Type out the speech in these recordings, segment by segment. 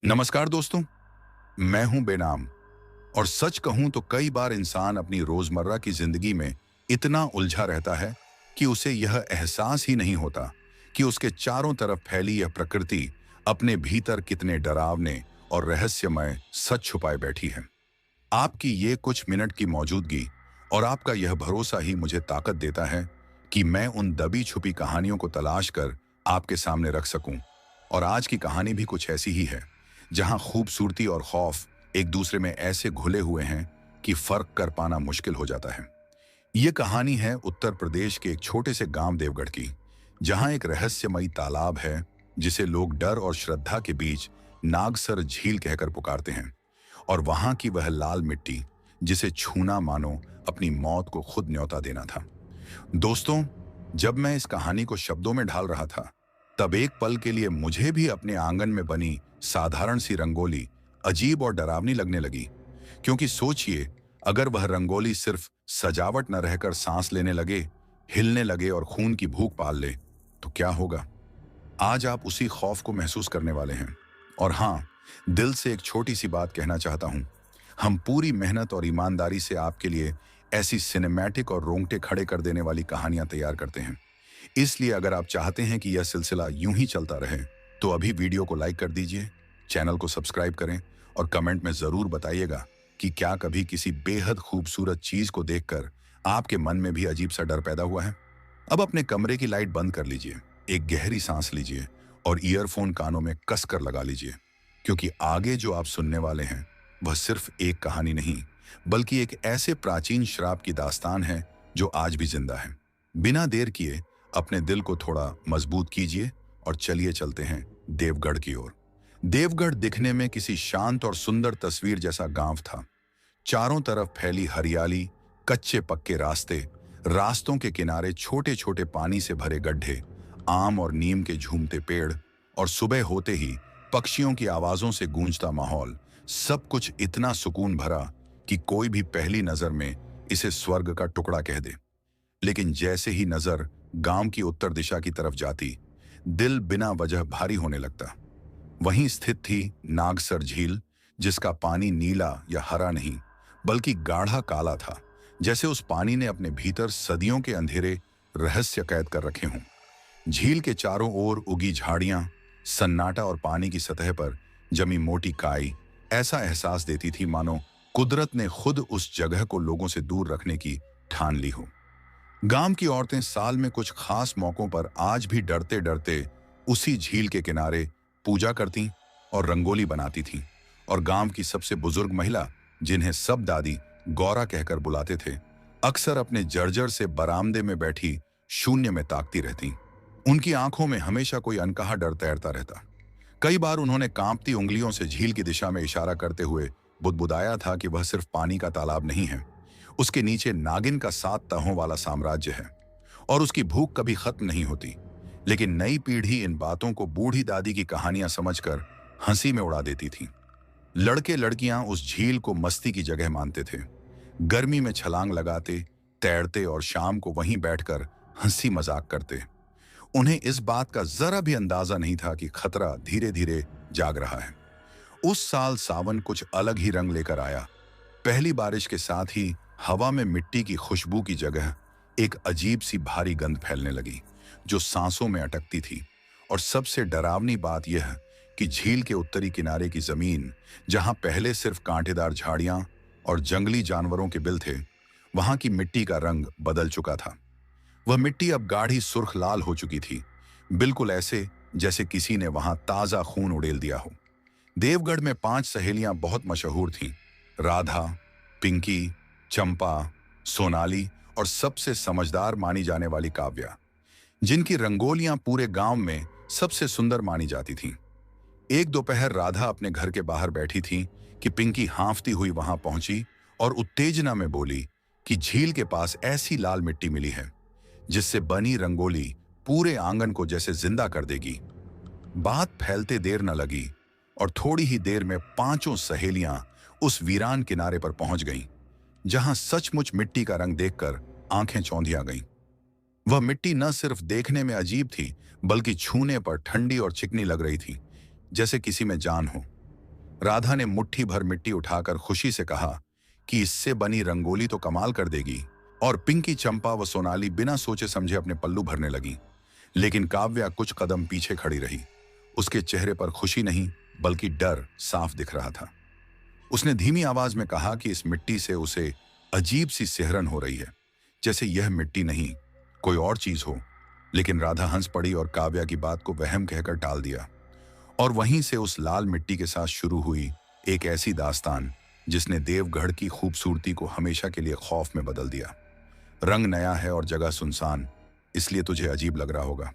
नमस्कार दोस्तों। मैं हूं बेनाम। और सच कहूं तो कई बार इंसान अपनी रोजमर्रा की जिंदगी में इतना उलझा रहता है कि उसे यह एहसास ही नहीं होता कि उसके चारों तरफ फैली यह प्रकृति अपने भीतर कितने डरावने और रहस्यमय सच छुपाए बैठी है। आपकी ये कुछ मिनट की मौजूदगी और आपका यह भरोसा ही मुझे ताकत देता है कि मैं उन दबी छुपी कहानियों को तलाश कर आपके सामने रख सकूं। और आज की कहानी भी कुछ ऐसी ही है, जहां खूबसूरती और खौफ एक दूसरे में ऐसे घुले हुए हैं कि फर्क कर पाना मुश्किल हो जाता है। ये कहानी है उत्तर प्रदेश के एक छोटे से गांव देवगढ़ की, जहां एक रहस्यमयी तालाब है जिसे लोग डर और श्रद्धा के बीच नागसर झील कहकर पुकारते हैं। और वहां की वह लाल मिट्टी जिसे छूना मानो अपनी मौत को खुद न्योता देना था। दोस्तों, जब मैं इस कहानी को शब्दों में ढाल रहा था, तब एक पल के लिए मुझे भी अपने आंगन में बनी साधारण सी रंगोली अजीब और डरावनी लगने लगी। क्योंकि सोचिए, अगर वह रंगोली सिर्फ सजावट न रहकर सांस लेने लगे, हिलने लगे और खून की भूख पाल ले, तो क्या होगा? आज आप उसी खौफ को महसूस करने वाले हैं। और हाँ, दिल से एक छोटी सी बात कहना चाहता हूं। हम पूरी मेहनत और ईमानदारी से आपके लिए ऐसी सिनेमैटिक और रोंगटे खड़े कर देने वाली कहानियां तैयार करते हैं। इसलिए अगर आप चाहते हैं कि यह सिलसिला यूं ही चलता रहे, तो अभी वीडियो को लाइक कर दीजिए, चैनल को सब्सक्राइब करें और कमेंट में जरूर बताइएगा कि क्या कभी किसी बेहद खूबसूरत चीज को देखकर आपके मन में भी अजीब सा डर पैदा हुआ है। अब अपने कमरे की लाइट बंद कर लीजिए, एक गहरी सांस लीजिए और ईयरफोन कानों में कसकर लगा लीजिए, क्योंकि आगे जो आप सुनने वाले हैं वह सिर्फ एक कहानी नहीं, बल्कि एक ऐसे प्राचीन श्राप की दास्तान है जो आज भी जिंदा है। बिना देर किए अपने दिल को थोड़ा मजबूत कीजिए और चलिए चलते हैं देवगढ़ की ओर। देवगढ़ दिखने में किसी शांत और सुंदर तस्वीर जैसा गांव था। चारों तरफ फैली हरियाली, कच्चे पक्के रास्ते, रास्तों के किनारे छोटे छोटे पानी से भरे गड्ढे, आम और नीम के झूमते पेड़ और सुबह होते ही पक्षियों की आवाजों से गूंजता माहौल, सब कुछ इतना सुकून भरा कि कोई भी पहली नजर में इसे स्वर्ग का टुकड़ा कह दे। लेकिन जैसे ही नजर गांव की उत्तर दिशा की तरफ जाती, दिल बिना वजह भारी होने लगता। वहीं स्थित थी नागसर झील, जिसका पानी नीला या हरा नहीं, बल्कि गाढ़ा काला था, जैसे उस पानी ने अपने भीतर सदियों के अंधेरे रहस्य कैद कर रखे हों। झील के चारों ओर उगी झाड़ियां, सन्नाटा और पानी की सतह पर जमी मोटी काई ऐसा एहसास देती थी मानो कुदरत ने खुद उस जगह को लोगों से दूर रखने की ठान ली हो। गांव की औरतें साल में कुछ खास मौकों पर आज भी डरते डरते उसी झील के किनारे पूजा करती और रंगोली बनाती थीं। और गांव की सबसे बुजुर्ग महिला, जिन्हें सब दादी गौरा कहकर बुलाते थे, अक्सर अपने जर्जर से बरामदे में बैठी शून्य में ताकती रहती। उनकी आंखों में हमेशा कोई अनकहा डर तैरता रहता। कई बार उन्होंने कांपती उंगलियों से झील की दिशा में इशारा करते हुए बुदबुदाया था कि वह सिर्फ पानी का तालाब नहीं है, उसके नीचे नागिन का 7 तहों वाला साम्राज्य है और उसकी भूख कभी खत्म नहीं होती। लेकिन नई पीढ़ी इन बातों को बूढ़ी दादी की कहानियां समझकर हंसी में उड़ा देती थी। लड़के लड़कियां उस झील को मस्ती की जगह मानते थे। गर्मी में छलांग लगाते, तैरते और शाम को वहीं बैठकर हंसी मजाक करते। उन्हें इस बात का जरा भी अंदाजा नहीं था कि खतरा धीरे धीरे जाग रहा है। उस साल सावन कुछ अलग ही रंग लेकर आया। पहली बारिश के साथ ही हवा में मिट्टी की खुशबू की जगह एक अजीब सी भारी गंध फैलने लगी, जो सांसों में अटकती थी। और सबसे डरावनी बात यह कि झील के उत्तरी किनारे की जमीन, जहां पहले सिर्फ कांटेदार झाड़ियां और जंगली जानवरों के बिल थे, वहां की मिट्टी का रंग बदल चुका था। वह मिट्टी अब गाढ़ी सुर्ख लाल हो चुकी थी, बिल्कुल ऐसे जैसे किसी ने वहां ताजा खून उड़ेल दिया हो। देवगढ़ में 5 सहेलियां बहुत मशहूर थीं: राधा, पिंकी, चंपा, सोनाली और सबसे समझदार मानी जाने वाली काव्या, जिनकी रंगोलियां पूरे गांव में सबसे सुंदर मानी जाती थीं। एक दोपहर राधा अपने घर के बाहर बैठी थी कि पिंकी हांफती हुई वहां पहुंची और उत्तेजना में बोली कि झील के पास ऐसी लाल मिट्टी मिली है जिससे बनी रंगोली पूरे आंगन को जैसे जिंदा कर देगी। बात फैलते देर न लगी और थोड़ी ही देर में 5 सहेलियां उस वीरान किनारे पर पहुंच गईं, जहां सचमुच मिट्टी का रंग देखकर आंखें चौंधिया गईं। वह मिट्टी न सिर्फ देखने में अजीब थी, बल्कि छूने पर ठंडी और चिकनी लग रही थी, जैसे किसी में जान हो। राधा ने मुट्ठी भर मिट्टी उठाकर खुशी से कहा कि इससे बनी रंगोली तो कमाल कर देगी। और पिंकी, चंपा व सोनाली बिना सोचे समझे अपने पल्लू भरने लगी। लेकिन काव्या कुछ कदम पीछे खड़ी रही। उसके चेहरे पर खुशी नहीं बल्कि डर साफ दिख रहा था। उसने धीमी आवाज में कहा कि इस मिट्टी से उसे अजीब सी सिहरन हो रही है, जैसे यह मिट्टी नहीं कोई और चीज हो। लेकिन राधा हंस पड़ी और काव्या की बात को वहम कहकर टाल दिया। और वहीं से उस लाल मिट्टी के साथ शुरू हुई एक ऐसी दास्तान जिसने देवगढ़ की खूबसूरती को हमेशा के लिए खौफ में बदल दिया। रंग नया है और जगह सुनसान, इसलिए तुझे अजीब लग रहा होगा।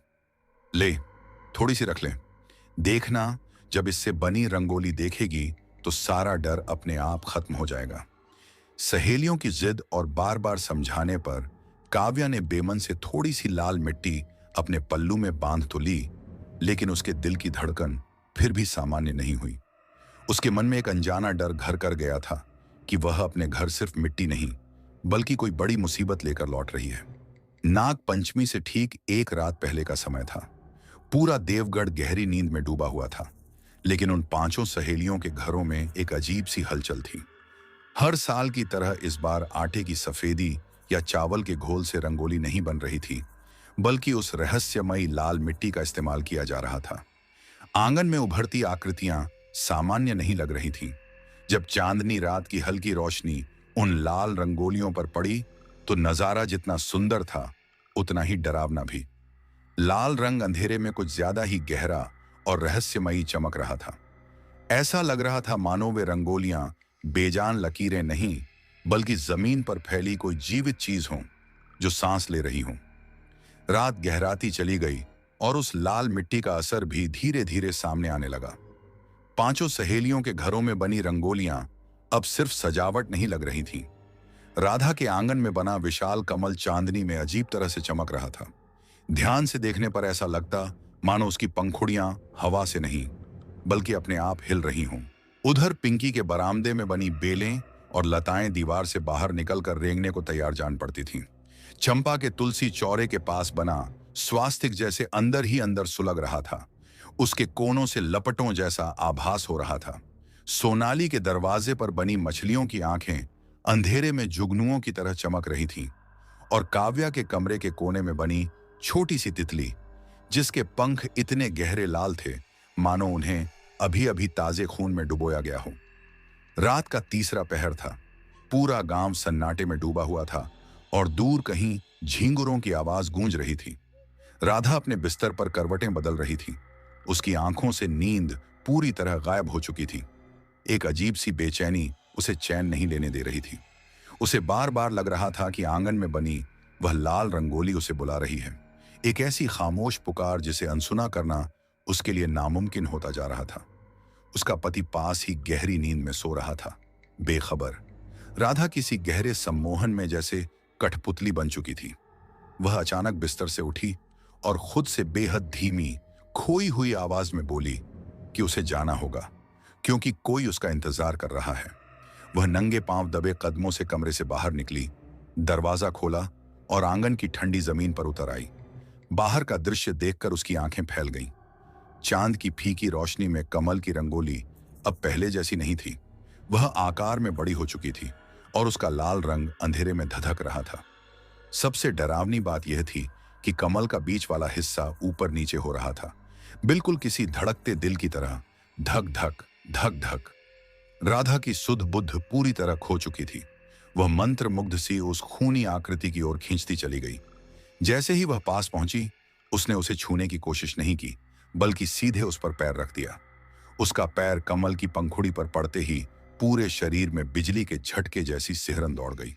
ले, थोड़ी सी रख ले। देखना, जब इससे बनी रंगोली देखेगी तो सारा डर अपने आप खत्म हो जाएगा। सहेलियों की जिद और बार बार समझाने पर काव्या ने बेमन से थोड़ी सी लाल मिट्टी अपने पल्लू में बांध तो ली, लेकिन उसके दिल की धड़कन फिर भी सामान्य नहीं हुई। उसके मन में एक अनजाना डर घर कर गया था कि वह अपने घर सिर्फ मिट्टी नहीं बल्कि कोई बड़ी मुसीबत लेकर लौट रही है। नाग पंचमी से ठीक एक रात पहले का समय था। पूरा देवगढ़ गहरी नींद में डूबा हुआ था, लेकिन उन पांचों सहेलियों के घरों में एक अजीब सी हलचल थी। हर साल की तरह इस बार आटे की सफेदी या चावल के घोल से रंगोली नहीं बन रही थी, बल्कि उस रहस्यमयी लाल मिट्टी का इस्तेमाल किया जा रहा था। आंगन में उभरती आकृतियां सामान्य नहीं लग रही थीं। जब चांदनी रात की हल्की रोशनी उन लाल रंगोलियों पर पड़ी तो नजारा जितना सुंदर था उतना ही डरावना भी। लाल रंग अंधेरे में कुछ ज्यादा ही गहरा और रहस्यमयी चमक रहा था। ऐसा लग रहा था मानो वे रंगोलियां बेजान लकीरें नहीं बल्कि जमीन पर फैली कोई जीवित चीज हो जो सांस ले रही हो। रात गहराती चली गई और उस लाल मिट्टी का असर भी धीरे धीरे सामने आने लगा। पांचों सहेलियों के घरों में बनी रंगोलियां अब सिर्फ सजावट नहीं लग रही थीं। राधा के आंगन में बना विशाल कमल चांदनी में अजीब तरह से चमक रहा था। ध्यान से देखने पर ऐसा लगता मानो उसकी पंखुड़ियां हवा से नहीं बल्कि अपने आप हिल रही हों। उधर पिंकी के बरामदे में बनी बेलें और लताएं दीवार से बाहर निकलकर रेंगने को तैयार जान पड़ती थीं। चंपा के तुलसी चौरे के पास बना स्वास्तिक जैसे अंदर ही अंदर सुलग रहा था। उसके कोनों से लपटों जैसा आभास हो रहा था। सोनाली के दरवाजे पर बनी मछलियों की आंखें अंधेरे में जुगनुओं की तरह चमक रही थीं। और काव्या के कमरे के कोने में बनी छोटी सी तितली, जिसके पंख इतने गहरे लाल थे मानो उन्हें अभी अभी ताजे खून में डुबोया गया हो। रात का तीसरा पहर था। पूरा गांव सन्नाटे में डूबा हुआ था और दूर कहीं झींगुरों की आवाज गूंज रही थी। राधा अपने बिस्तर पर करवटें बदल रही थी। उसकी आंखों से नींद पूरी तरह गायब हो चुकी थी। एक अजीब सी बेचैनी उसे चैन नहीं लेने दे रही थी। उसे बार बार लग रहा था कि आंगन में बनी वह लाल रंगोली उसे बुला रही है। एक ऐसी खामोश पुकार जिसे अनसुना करना उसके लिए नामुमकिन होता जा रहा था। उसका पति पास ही गहरी नींद में सो रहा था, बेखबर। राधा किसी गहरे सम्मोहन में जैसे कठपुतली बन चुकी थी। वह अचानक बिस्तर से उठी और खुद से बेहद धीमी, खोई हुई आवाज में बोली कि उसे जाना होगा, क्योंकि कोई उसका इंतजार कर रहा है। वह नंगे पांव दबे कदमों से कमरे से बाहर निकली, दरवाजा खोला और आंगन की ठंडी जमीन पर उतर आई। बाहर का दृश्य देखकर उसकी आंखें फैल गईं। चांद की फीकी रोशनी में कमल की रंगोली अब पहले जैसी नहीं थी। वह आकार में बड़ी हो चुकी थी और उसका लाल रंग अंधेरे में धधक रहा था। सबसे डरावनी बात यह थी कि कमल का बीच वाला हिस्सा ऊपर नीचे हो रहा था, बिल्कुल किसी धड़कते दिल की तरह, धक धक धक धक। राधा की सुध बुद्ध पूरी तरह खो चुकी थी। वह मंत्र मुग्ध सी उस खूनी आकृति की ओर खींचती चली गई। जैसे ही वह पास पहुंची, उसने उसे छूने की कोशिश नहीं की, बल्कि सीधे उस पर पैर रख दिया। उसका पैर कमल की पंखुड़ी पर पड़ते ही पूरे शरीर में बिजली के झटके जैसी सिहरन दौड़ गई।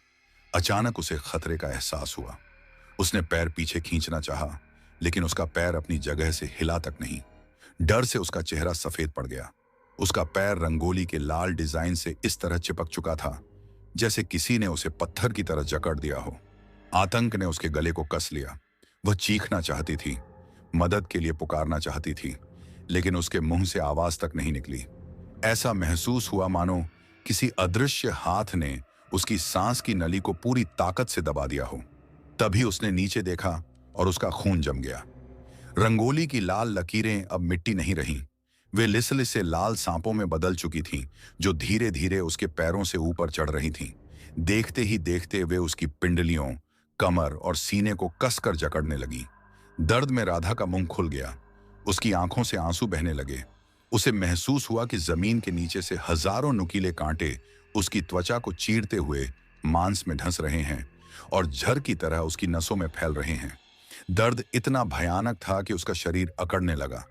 अचानक उसे खतरे का एहसास हुआ। उसने पैर पीछे खींचना चाहा, लेकिन उसका पैर अपनी जगह से हिला तक नहीं। डर से उसका चेहरा सफेद पड़ गया। उसका पैर रंगोली के लाल डिजाइन से इस तरह चिपक चुका था जैसे किसी ने उसे पत्थर की तरह जकड़ दिया हो। आतंक ने उसके गले को कस लिया। वह चीखना चाहती थी, मदद के लिए पुकारना चाहती थी, लेकिन उसके मुंह से आवाज तक नहीं निकली। ऐसा महसूस हुआ मानो किसी अदृश्य हाथ ने उसकी सांस की नली को पूरी ताकत से दबा दिया हो। तभी उसने नीचे देखा और उसका खून जम गया। रंगोली की लाल लकीरें अब मिट्टी नहीं रहीं, वे लिसलिसे लाल सांपों में बदल चुकी थीं, जो धीरे धीरे उसके पैरों से ऊपर चढ़ रही थीं। देखते ही देखते वे उसकी पिंडलियों, कमर और सीने को कसकर जकड़ने लगी। दर्द में राधा का मुंह खुल गया। उसकी आंखों से आंसू बहने लगे। उसे महसूस हुआ कि जमीन के नीचे से हजारों नुकीले कांटे उसकी त्वचा को चीरते हुए मांस में ढंस रहे हैं और झर की तरह उसकी नसों में फैल रहे हैं। दर्द इतना भयानक था कि उसका शरीर अकड़ने लगा,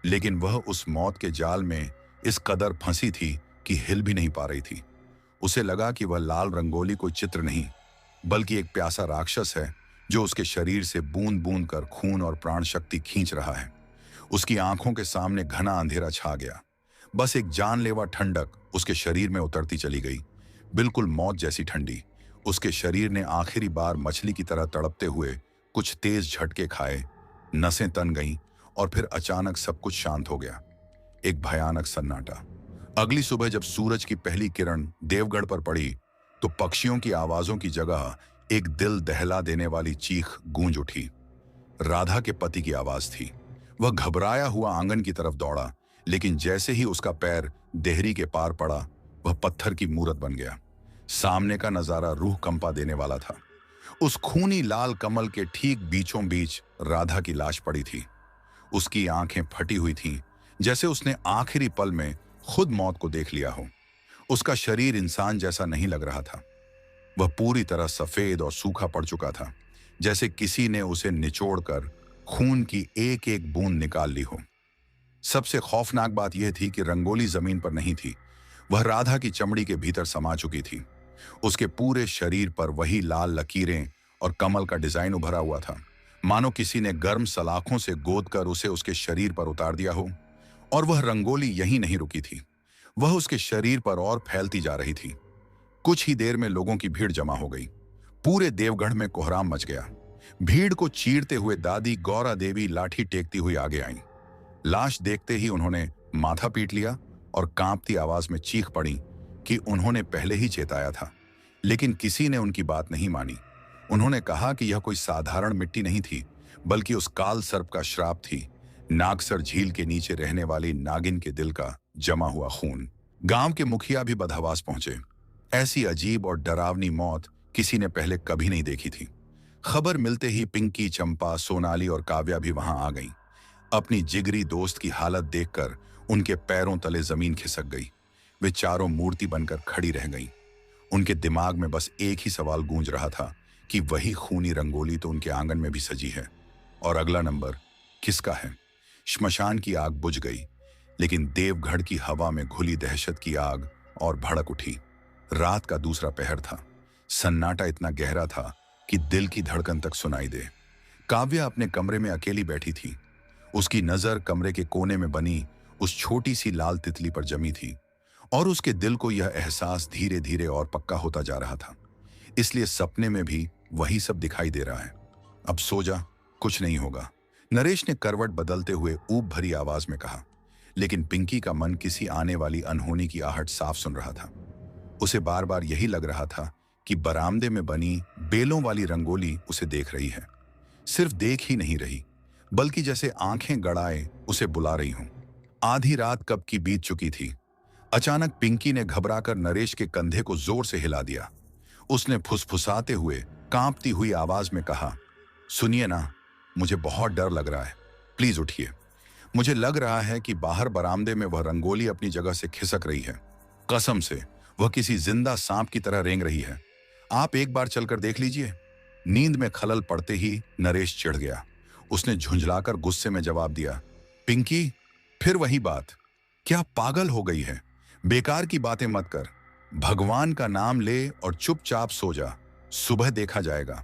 लेकिन वह उस मौत के जाल में इस कदर फंसी थी कि हिल भी नहीं पा रही थी। उसे लगा कि वह लाल रंगोली कोई चित्र नहीं, बल्कि एक प्यासा राक्षस है जो उसके शरीर से बूंद बूंद कर खून और प्राण शक्ति खींच रहा है। उसकी आंखों के सामने घना अंधेरा छा गया। बस एक जानलेवा ठंडक उसके शरीर में उतरती चली गई, बिल्कुल मौत जैसी ठंडी। उसके शरीर ने आखिरी बार मछली की तरह तड़पते हुए कुछ तेज झटके खाए, नसें तन गईं और फिर अचानक सब कुछ शांत हो गया। एक भयानक सन्नाटा। अगली सुबह जब सूरज की पहली किरण देवगढ़ पर पड़ी तो पक्षियों की आवाजों की जगह एक दिल दहला देने वाली चीख गूंज उठी। राधा के पति की आवाज थी। वह घबराया हुआ आंगन की तरफ दौड़ा, लेकिन जैसे ही उसका पैर देहरी के पार पड़ा, वह पत्थर की मूरत बन गया। सामने का नजारा रूह कंपा देने वाला था। उस खूनी लाल कमल के ठीक बीचों बीच राधा की लाश पड़ी थी। उसकी आंखें फटी हुई थीं, जैसे उसने आखिरी पल में खुद मौत को देख लिया हो। उसका शरीर इंसान जैसा नहीं लग रहा था। वह पूरी तरह सफेद और सूखा पड़ चुका था, जैसे किसी ने उसे निचोड़कर खून की एक एक बूंद निकाल ली हो। सबसे खौफनाक बात यह थी कि रंगोली जमीन पर नहीं थी, वह राधा की चमड़ी के भीतर समा चुकी थी। उसके पूरे शरीर पर वही लाल लकीरें और कमल का डिजाइन उभरा हुआ था, मानो किसी ने गर्म सलाखों से गोदकर उसे उसके शरीर पर उतार दिया हो। और वह रंगोली यहीं नहीं रुकी थी, वह उसके शरीर पर और फैलती जा रही थी। कुछ ही देर में लोगों की भीड़ जमा हो गई। पूरे देवगढ़ में कोहराम मच गया। भीड़ को चीरते हुए दादी गौरा देवी लाठी टेकती हुई आगे आईं। लाश देखते ही उन्होंने माथा पीट लिया और कांपती आवाज में चीख पड़ी कि उन्होंने पहले ही चेताया था, लेकिन किसी ने उनकी बात नहीं मानी। उन्होंने कहा कि यह कोई साधारण मिट्टी नहीं थी, बल्कि उस काल सर्प का श्राप थी, नागसर झील के नीचे रहने वाली नागिन के दिल का जमा हुआ खून। गांव के मुखिया भी बदहवास पहुंचे। ऐसी अजीब और डरावनी मौत किसी ने पहले कभी नहीं देखी थी। खबर मिलते ही पिंकी, चंपा, सोनाली और काव्या भी वहां आ गईं। अपनी जिगरी दोस्त की हालत देखकर उनके पैरों तले जमीन खिसक गई। वे चारों मूर्ति बनकर खड़ी रह गईं। उनके दिमाग में बस एक ही सवाल गूंज रहा था कि वही खूनी रंगोली तो उनके आंगन में भी सजी है, और अगला नंबर किसका है। श्मशान की आग बुझ गई, लेकिन देवगढ़ की हवा में घुली दहशत की आग और भड़क उठी। रात का दूसरा पहर था। सन्नाटा इतना गहरा था कि दिल की धड़कन तक सुनाई दे। काव्या अपने कमरे में अकेली बैठी थी। उसकी नजर कमरे के कोने में बनी उस छोटी सी लाल तितली पर जमी थी, और उसके दिल को यह एहसास धीरे धीरे और पक्का होता जा रहा था। इसलिए सपने में भी वही सब दिखाई दे रहा है। अब सो जा, कुछ नहीं होगा, नरेश ने करवट बदलते हुए ऊब भरी आवाज में कहा। लेकिन पिंकी का मन किसी आने वाली अनहोनी की आहट साफ सुन रहा था। उसे बार बार यही लग रहा था कि बरामदे में बनी बेलों वाली रंगोली उसे देख रही है। सिर्फ देख ही नहीं रही, बल्कि जैसे आंखें गड़ाए उसे बुला रही हों। आधी रात कब की बीत चुकी थी। अचानक पिंकी ने घबराकर नरेश के कंधे को जोर से हिला दिया। उसने फुसफुसाते हुए कांपती हुई आवाज में कहा, सुनिए ना, मुझे बहुत डर लग रहा है, प्लीज उठिए। मुझे लग रहा है कि बाहर बरामदे में वह रंगोली अपनी जगह से खिसक रही है। कसम से वह किसी जिंदा सांप की तरह रेंग रही है। आप एक बार चलकर देख लीजिए। नींद में खलल पड़ते ही नरेश चिढ़ गया। उसने झुंझलाकर गुस्से में जवाब दिया, पिंकी, फिर वही बात, क्या पागल हो गई है? बेकार की बातें मत कर। भगवान का नाम ले और चुपचाप सो जा, सुबह देखा जाएगा।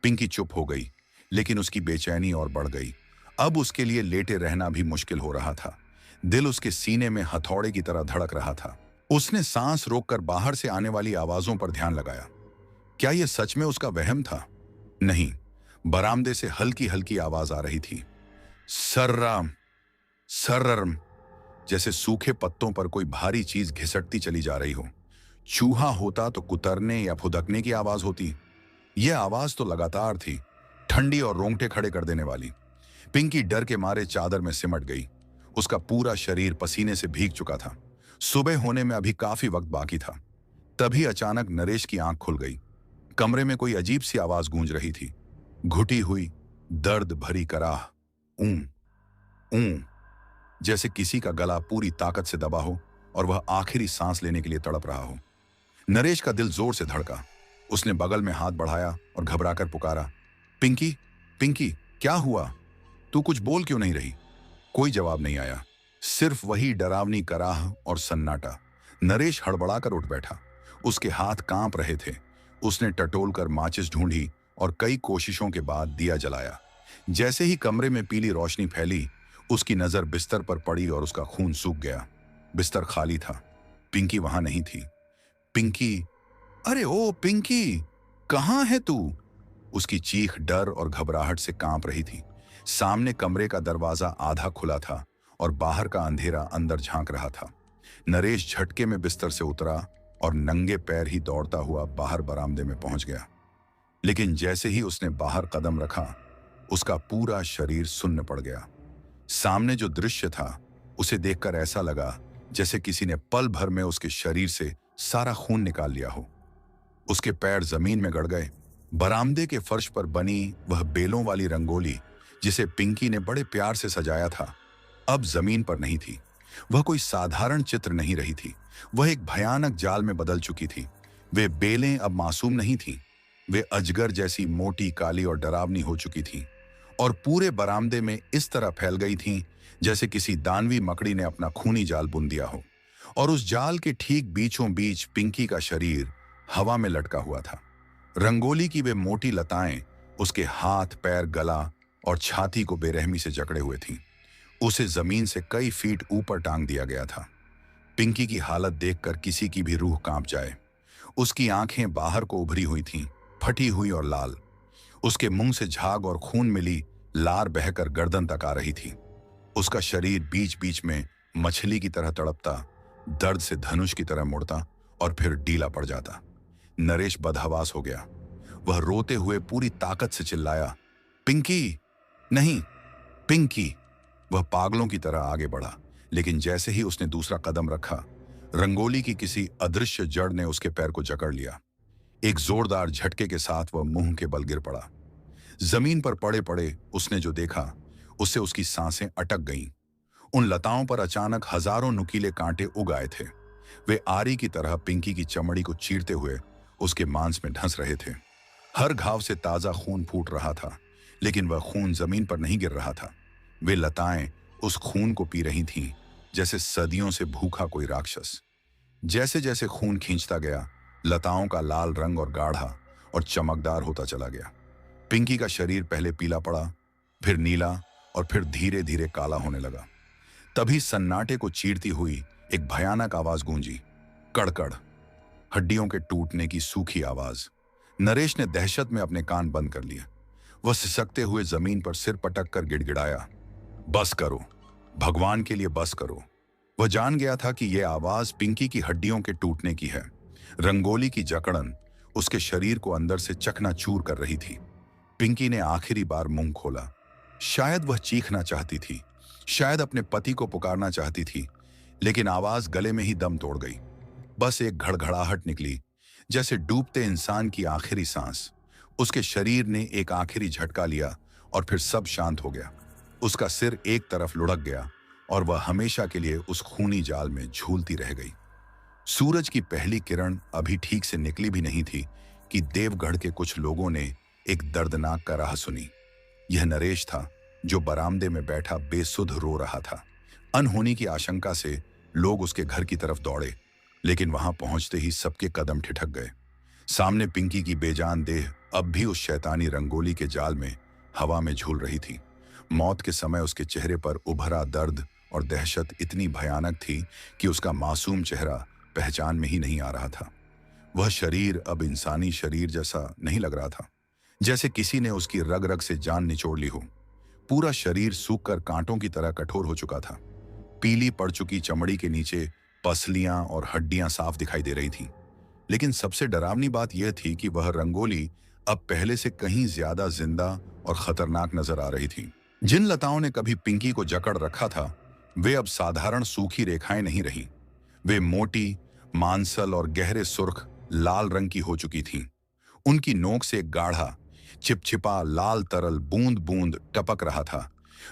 पिंकी चुप हो गई, लेकिन उसकी बेचैनी और बढ़ गई। अब उसके लिए लेटे रहना भी मुश्किल हो रहा था। दिल उसके सीने में हथौड़े की तरह धड़क रहा था। उसने सांस रोककर बाहर से आने वाली आवाजों पर ध्यान लगाया। क्या यह सच में उसका वहम था? नहीं, बरामदे से हल्की हल्की आवाज आ रही थी, सर्राम सर्रम, जैसे सूखे पत्तों पर कोई भारी चीज घिसटती चली जा रही हो। चूहा होता तो कुतरने या फुदकने की आवाज होती। यह आवाज तो लगातार थी, ठंडी और रोंगटे खड़े कर देने वाली। पिंकी डर के मारे चादर में सिमट गई। उसका पूरा शरीर पसीने से भीग चुका था। सुबह होने में अभी काफी वक्त बाकी था। तभी अचानक नरेश की आंख खुल गई। कमरे में कोई अजीब सी आवाज गूंज रही थी, घुटी हुई, दर्द भरी कराह। ऊं, ऊं, जैसे किसी का गला पूरी ताकत से दबा हो और वह आखिरी सांस लेने के लिए तड़प रहा हो। नरेश का दिल जोर से धड़का। उसने बगल में हाथ बढ़ाया और घबराकर पुकारा, पिंकी, पिंकी, क्या हुआ? तू कुछ बोल क्यों नहीं रही? कोई जवाब नहीं आया, सिर्फ वही डरावनी कराह और सन्नाटा। नरेश हड़बड़ाकर उठ बैठा। उसके हाथ कांप रहे थे। उसने टटोल कर माचिस ढूंढी और कई कोशिशों के बाद दिया जलाया। जैसे ही कमरे में पीली रोशनी फैली, उसकी नजर बिस्तर पर पड़ी और उसका खून सूख गया। बिस्तर खाली था। पिंकी वहां नहीं थी। पिंकी, अरे ओ पिंकी, कहाँ है तू? उसकी चीख डर और घबराहट से कांप रही थी। सामने कमरे का दरवाजा आधा खुला था और बाहर का अंधेरा अंदर झांक रहा था। नरेश झटके में बिस्तर से उतरा और नंगे पैर ही दौड़ता हुआ बाहर बरामदे में पहुंच गया। लेकिन जैसे ही उसने बाहर कदम रखा, उसका पूरा शरीर सुन्न पड़ गया। सामने जो दृश्य था, उसे देखकर ऐसा लगा जैसे किसी ने पल भर में उसके शरीर से सारा खून निकाल लिया हो। उसके पैर जमीन में गड़ गए। बरामदे के फर्श पर बनी वह बेलों वाली रंगोली, जिसे पिंकी ने बड़े प्यार से सजाया था, अब जमीन पर नहीं थी। वह कोई साधारण चित्र नहीं रही थी, वह एक भयानक जाल में बदल चुकी थी। वे बेलें अब मासूम नहीं थीं, वे अजगर जैसी मोटी, काली और डरावनी हो चुकी थीं और पूरे बरामदे में इस तरह फैल गई थीं जैसे किसी दानवी मकड़ी ने अपना खूनी जाल बुन दिया हो। और उस जाल के ठीक बीचों बीच पिंकी का शरीर हवा में लटका हुआ था। रंगोली की वे मोटी लताएं उसके हाथ, पैर, गला और छाती को बेरहमी से जकड़े हुए थीं। उसे जमीन से कई फीट ऊपर टांग दिया गया था। पिंकी की हालत देखकर किसी की भी रूह कांप जाए। उसकी आंखें बाहर को उभरी हुई थीं, फटी हुई और लाल। उसके मुंह से झाग और खून मिली लार बहकर गर्दन तक आ रही थी। उसका शरीर बीच बीच में मछली की तरह तड़पता, दर्द से धनुष की तरह मुड़ता और फिर ढीला पड़ जाता। नरेश बदहवास हो गया। वह रोते हुए पूरी ताकत से चिल्लाया, पिंकी, नहीं, पिंकी। वह पागलों की तरह आगे बढ़ा, लेकिन जैसे ही उसने दूसरा कदम रखा, रंगोली की किसी अदृश्य जड़ ने उसके पैर को जकड़ लिया। एक जोरदार झटके के साथ वह मुंह के बल गिर पड़ा। जमीन पर पड़े पड़े उसने जो देखा, उससे उसकी सांसें अटक गईं। उन लताओं पर अचानक हजारों नुकीले कांटे उग आए थे। वे आरी की तरह पिंकी की चमड़ी को चीरते हुए उसके मांस में ढंस रहे थे। हर घाव से ताजा खून फूट रहा था, लेकिन वह खून जमीन पर नहीं गिर रहा था। वे लताएं उस खून को पी रही थीं, जैसे सदियों से भूखा कोई राक्षस। जैसे जैसे खून खींचता गया, लताओं का लाल रंग और गाढ़ा और चमकदार होता चला गया। पिंकी का शरीर पहले पीला पड़ा, फिर नीला और फिर धीरे धीरे काला होने लगा। तभी सन्नाटे को चीरती हुई एक भयानक आवाज गूंजी, कड़कड़, हड्डियों के टूटने की सूखी आवाज। नरेश ने दहशत में अपने कान बंद कर लिए। वह सिसकते हुए जमीन पर सिर पटक कर गिड़गिड़ाया, बस करो, भगवान के लिए बस करो। वह जान गया था कि यह आवाज पिंकी की हड्डियों के टूटने की है। रंगोली की जकड़न उसके शरीर को अंदर से चकनाचूर कर रही थी। पिंकी ने आखिरी बार मुंह खोला। शायद वह चीखना चाहती थी, शायद अपने पति को पुकारना चाहती थी, लेकिन आवाज गले में ही दम तोड़ गई। बस एक घड़घड़ाहट निकली, जैसे डूबते इंसान की आखिरी सांस। उसके शरीर ने एक आखिरी झटका लिया और फिर सब शांत हो गया। उसका सिर एक तरफ लुढ़क गया और वह हमेशा के लिए उस खूनी जाल में झूलती रह गई। सूरज की पहली किरण अभी ठीक से निकली भी नहीं थी कि देवगढ़ के कुछ लोगों ने एक दर्दनाक कराह सुनी। यह नरेश था, जो बरामदे में बैठा बेसुध रो रहा था। अनहोनी की आशंका से लोग उसके घर की तरफ दौड़े, लेकिन वहां पहुंचते ही सबके कदम ठिठक गए। सामने पिंकी की बेजान देह अब भी उस शैतानी रंगोली के जाल में हवा में झूल रही थी। मौत के समय उसके चेहरे पर उभरा दर्द और दहशत इतनी भयानक थी कि उसका मासूम चेहरा पहचान में ही नहीं आ रहा था। वह शरीर अब इंसानी शरीर जैसा नहीं लग रहा था, जैसे किसी ने उसकी रग रग से जान निचोड़ ली हो। पूरा शरीर सूखकर कांटों की तरह कठोर हो चुका था। पीली पड़ चुकी चमड़ी के नीचे पसलियां और हड्डियां साफ दिखाई दे रही थीं। लेकिन सबसे डरावनी बात यह थी कि वह रंगोली अब पहले से कहीं ज्यादा जिंदा और खतरनाक नजर आ रही थी। जिन लताओं ने कभी पिंकी को जकड़ रखा था, वे अब साधारण सूखी रेखाएं नहीं रहीं। वे मोटी, मांसल और गहरे सुर्ख लाल रंग की हो चुकी थीं। उनकी नोक से एक गाढ़ा, चिपचिपा लाल तरल बूंद बूंद टपक रहा था,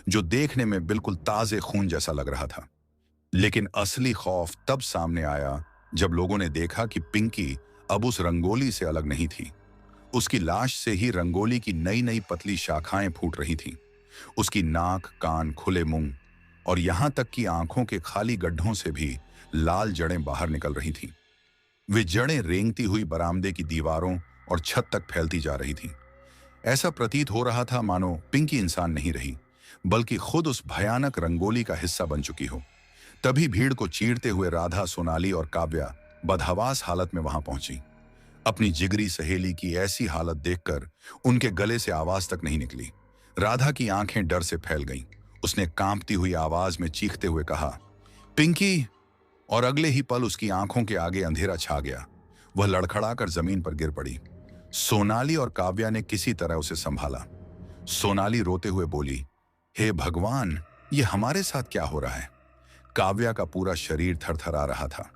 जो देखने में बिल्कुल ताजे खून जैसा लग रहा था। लेकिन असली खौफ तब सामने आया जब लोगों ने देखा कि पिंकी अब उस रंगोली से अलग नहीं थी। उसकी लाश से ही रंगोली की नई नई पतली शाखाएं फूट रही थीं। उसकी नाक, कान, खुले मुंह और यहां तक कि आंखों के खाली गड्ढों से भी लाल जड़ें बाहर निकल रही थीं। वे जड़ें रेंगती हुई बरामदे की दीवारों और छत तक फैलती जा रही थीं। ऐसा प्रतीत हो रहा था मानो पिंकी इंसान नहीं रही, बल्कि खुद उस भयानक रंगोली का हिस्सा बन चुकी हो। तभी भीड़ को चीरते हुए राधा, सोनाली और काव्या बदहवास हालत में वहां पहुंची। अपनी जिगरी सहेली की ऐसी हालत देखकर उनके गले से आवाज तक नहीं निकली। राधा की आंखें डर से फैल गईं। उसने कांपती हुई आवाज में चीखते हुए कहा, पिंकी! और अगले ही पल उसकी आंखों के आगे अंधेरा छा गया। वह लड़खड़ाकर जमीन पर गिर पड़ी। सोनाली और काव्या ने किसी तरह उसे संभाला। सोनाली रोते हुए बोली, हे भगवान, ये हमारे साथ क्या हो रहा है? काव्या का पूरा शरीर थरथरा रहा था।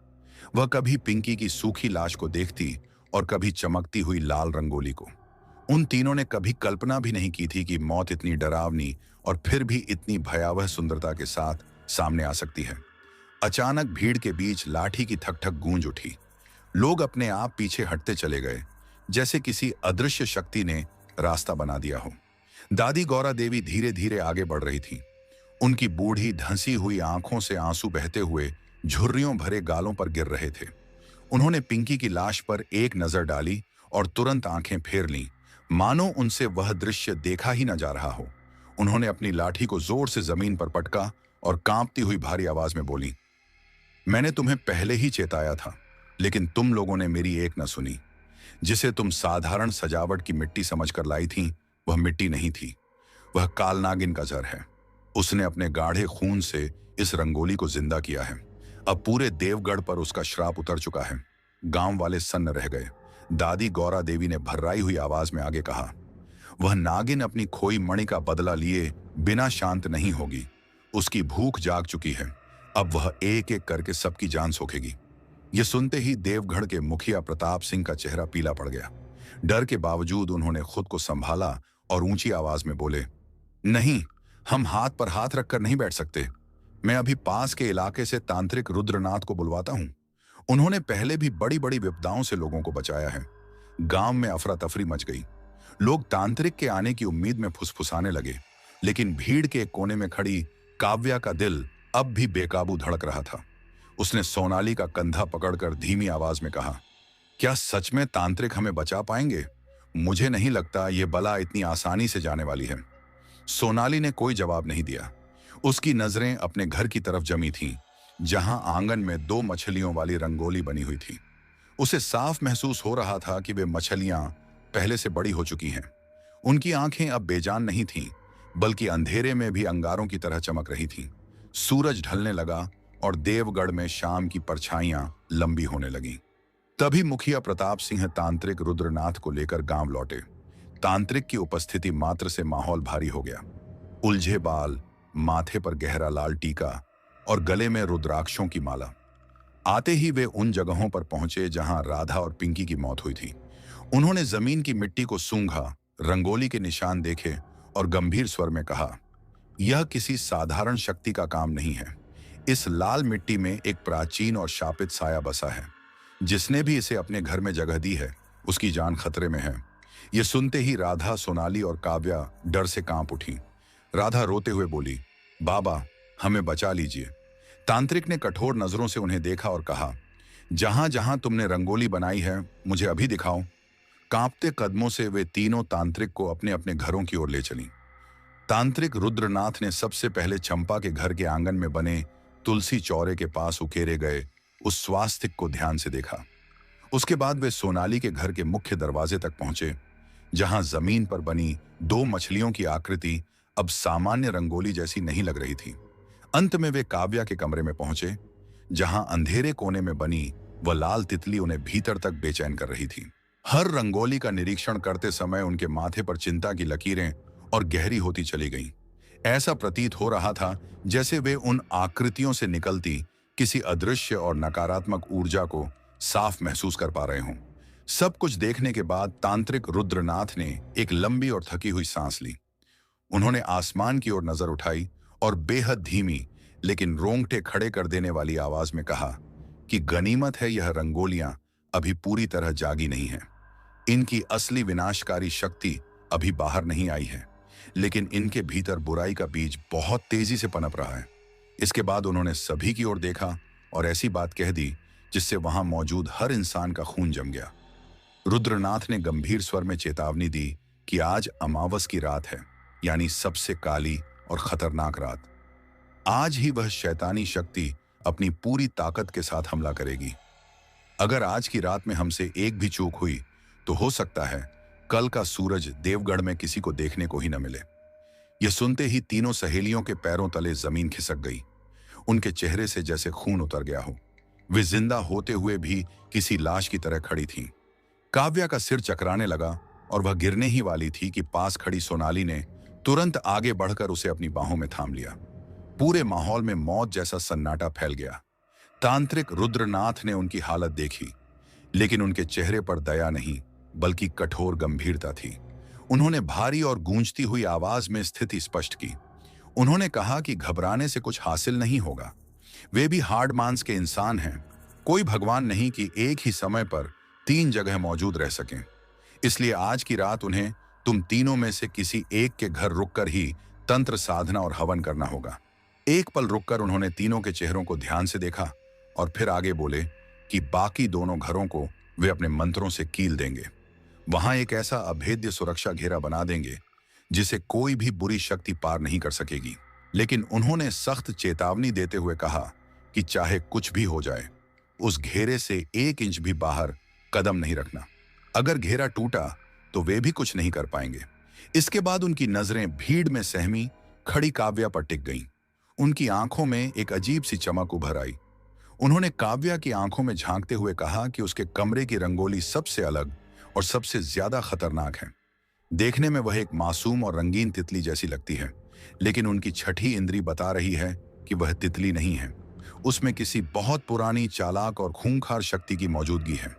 वह कभी पिंकी की सूखी लाश को देखती और कभी चमकती हुई लाल रंगोली को। उन तीनों ने कभी कल्पना भी नहीं की थी कि मौत इतनी डरावनी और फिर भी इतनी भयावह सुंदरता के साथ सामने आ सकती है। अचानक भीड़ के बीच लाठी की ठक ठक गूंज उठी। लोग अपने आप पीछे हटते चले गए, जैसे किसी अदृश्य शक्ति ने रास्ता बना दिया हो। दादी गौरा देवी धीरे धीरे आगे बढ़ रही थी। उनकी बूढ़ी धंसी हुई आंखों से आंसू बहते हुए झुर्रियों भरे गालों पर गिर रहे थे। उन्होंने पिंकी की लाश पर एक नजर डाली और तुरंत आंखें फेर लीं, मानो उनसे वह दृश्य देखा ही न जा रहा हो। उन्होंने अपनी लाठी को जोर से जमीन पर पटका और कांपती हुई भारी आवाज में बोली, मैंने तुम्हें पहले ही चेताया था, लेकिन तुम लोगों ने मेरी एक न सुनी। जिसे तुम साधारण सजावट की मिट्टी समझकर लाई थी, वह मिट्टी नहीं थी, वह कालनागिन का जर है। उसने अपने गाढ़े खून से इस रंगोली को जिंदा किया है। अब पूरे देवगढ़ पर उसका श्राप उतर चुका है। गांव वाले सन्न रह गए। दादी गौरा देवी ने भर्राई हुई आवाज में आगे कहा, वह नागिन अपनी खोई मणि का बदला लिए बिना शांत नहीं होगी। उसकी भूख जाग चुकी है। अब वह एक एक करके सबकी जान सोखेगी। यह सुनते ही देवगढ़ के मुखिया प्रताप सिंह का चेहरा पीला पड़ गया। डर के बावजूद उन्होंने खुद को संभाला और ऊंची आवाज में बोले, नहीं, हम हाथ पर हाथ रखकर नहीं बैठ सकते। मैं अभी पास के इलाके से तांत्रिक रुद्रनाथ को बुलवाता हूं। उन्होंने पहले भी बड़ी बड़ी विपदाओं से लोगों को बचाया है। गांव में अफरा तफरी मच गई। लोग तांत्रिक के आने की उम्मीद में फुसफुसाने लगे, लेकिन भीड़ के एक कोने में खड़ी काव्या का दिल अब भी बेकाबू धड़क रहा था। उसने सोनाली का कंधा पकड़कर धीमी आवाज में कहा, क्या सच में तांत्रिक हमें बचा पाएंगे? मुझे नहीं लगता ये बला इतनी आसानी से जाने वाली है। सोनाली ने कोई जवाब नहीं दिया। उसकी नजरें अपने घर की तरफ जमी थीं, जहां आंगन में दो मछलियों वाली रंगोली बनी हुई थी। उसे साफ महसूस हो रहा था कि वे मछलियां पहले से बड़ी हो चुकी हैं। उनकी आंखें अब बेजान नहीं थीं, बल्कि अंधेरे में भी अंगारों की तरह चमक रही थीं। सूरज ढलने लगा और देवगढ़ में शाम की परछाइयां लंबी होने लगीं। तभी मुखिया प्रताप सिंह तांत्रिक रुद्रनाथ को लेकर गांव लौटे। तांत्रिक की उपस्थिति मात्र से माहौल भारी हो गया। उलझे बाल, माथे पर गहरा लाल टीका और गले में रुद्राक्षों की माला। आते ही वे उन जगहों पर पहुंचे जहां राधा और पिंकी की मौत हुई थी। उन्होंने जमीन की मिट्टी को सूंघा, रंगोली के निशान देखे और गंभीर स्वर में कहा, यह किसी साधारण शक्ति का काम नहीं है। इस लाल मिट्टी में एक प्राचीन और शापित साया बसा है। जिसने भी इसे अपने घर में जगह दी है, उसकी जान खतरे में है। यह सुनते ही राधा, सोनाली और काव्या डर से कांप उठी। राधा रोते हुए बोली, बाबा, हमें बचा लीजिए। तांत्रिक ने कठोर नजरों से उन्हें देखा और कहा, जहां जहां तुमने रंगोली बनाई है, मुझे अभी दिखाओ। कांपते कदमों से वे तीनों तांत्रिक को अपने अपने घरों की ओर ले चली। तांत्रिक रुद्रनाथ ने सबसे पहले चंपा के घर के आंगन में बने तुलसी चौरे के पास उकेरे गए उस स्वास्तिक को ध्यान से देखा। उसके बाद वे सोनाली के घर के मुख्य दरवाजे तक पहुंचे, जहां जमीन पर बनी दो मछलियों की आकृति अब सामान्य रंगोली जैसी नहीं लग रही थी। अंत में वे काव्या के कमरे में पहुंचे, जहां अंधेरे कोने में बनी वह लाल तितली उन्हें भीतर तक बेचैन कर रही थी। हर रंगोली का निरीक्षण करते समय उनके माथे पर चिंता की लकीरें और गहरी होती चली गईं। ऐसा प्रतीत हो रहा था जैसे वे उन आकृतियों से निकलती किसी अदृश्य और नकारात्मक ऊर्जा को साफ महसूस कर पा रहे हों। सब कुछ देखने के बाद तांत्रिक रुद्रनाथ ने एक लंबी और थकी हुई सांस ली। उन्होंने आसमान की ओर नजर उठाई और बेहद धीमी लेकिन रोंगटे खड़े कर देने वाली आवाज में कहा कि गनीमत है यह रंगोलियां अभी पूरी तरह जागी नहीं हैं। इनकी असली विनाशकारी शक्ति अभी बाहर नहीं आई है, लेकिन इनके भीतर बुराई का बीज बहुत तेजी से पनप रहा है। इसके बाद उन्होंने सभी की ओर देखा और ऐसी बात कह दी जिससे वहां मौजूद हर इंसान का खून जम गया। रुद्रनाथ ने गंभीर स्वर में चेतावनी दी कि आज अमावस की रात है, यानी सबसे काली और खतरनाक रात। आज ही वह शैतानी शक्ति अपनी पूरी ताकत के साथ हमला करेगी। अगर आज की रात में हमसे एक भी चूक हुई तो हो सकता है कल का सूरज देवगढ़ में किसी को देखने को ही न मिले। यह सुनते ही तीनों सहेलियों के पैरों तले जमीन खिसक गई। उनके चेहरे से जैसे खून उतर गया हो। वे जिंदा होते हुए भी किसी लाश की तरह खड़ी थीं। काव्या का सिर चकराने लगा और वह गिरने ही वाली थी कि पास खड़ी सोनाली ने तुरंत आगे बढ़कर उसे अपनी बाहों में थाम लिया। पूरे माहौल में मौत जैसा सन्नाटा फैल गया। तांत्रिक रुद्रनाथ ने उनकी हालत देखी, लेकिन उनके चेहरे पर दया नहीं बल्कि कठोर गंभीरता थी। उन्होंने भारी और गूंजती हुई आवाज में स्थिति स्पष्ट की। उन्होंने कहा कि घबराने से कुछ हासिल नहीं होगा। वे भी हार्ड मांस के इंसान हैं। कोई भगवान नहीं कि एक ही समय पर 3 जगह मौजूद रह सकें। इसलिए आज की रात उन्हें तुम तीनों में से किसी एक के घर रुककर ही तंत्र साधना और हवन करना होगा। एक पल रुककर उन्होंने तीनों के चेहरों को ध्यान से देखा और फिर आगे बोले कि बाकी दोनों घरों को वे अपने मंत्रों से कील देंगे। वहां एक ऐसा अभेद्य सुरक्षा घेरा बना देंगे जिसे कोई भी बुरी शक्ति पार नहीं कर सकेगी। लेकिन उन्होंने सख्त चेतावनी देते हुए कहा कि चाहे कुछ भी हो जाए, उस घेरे से 1 इंच भी बाहर कदम नहीं रखना। अगर घेरा टूटा तो वे भी कुछ नहीं कर पाएंगे। इसके बाद उनकी नजरें भीड़ में सहमी खड़ी काव्या पर टिक गईं। उनकी आंखों में एक अजीब सी चमक उभर आई। उन्होंने काव्या की आंखों में झांकते हुए कहा कि उसके कमरे की रंगोली सबसे अलग और सबसे ज्यादा खतरनाक है। देखने में वह एक मासूम और रंगीन तितली जैसी लगती है, लेकिन उनकी छठी इंद्री बता रही है कि वह तितली नहीं है। उसमें किसी बहुत पुरानी, चालाक और खूंखार शक्ति की मौजूदगी है।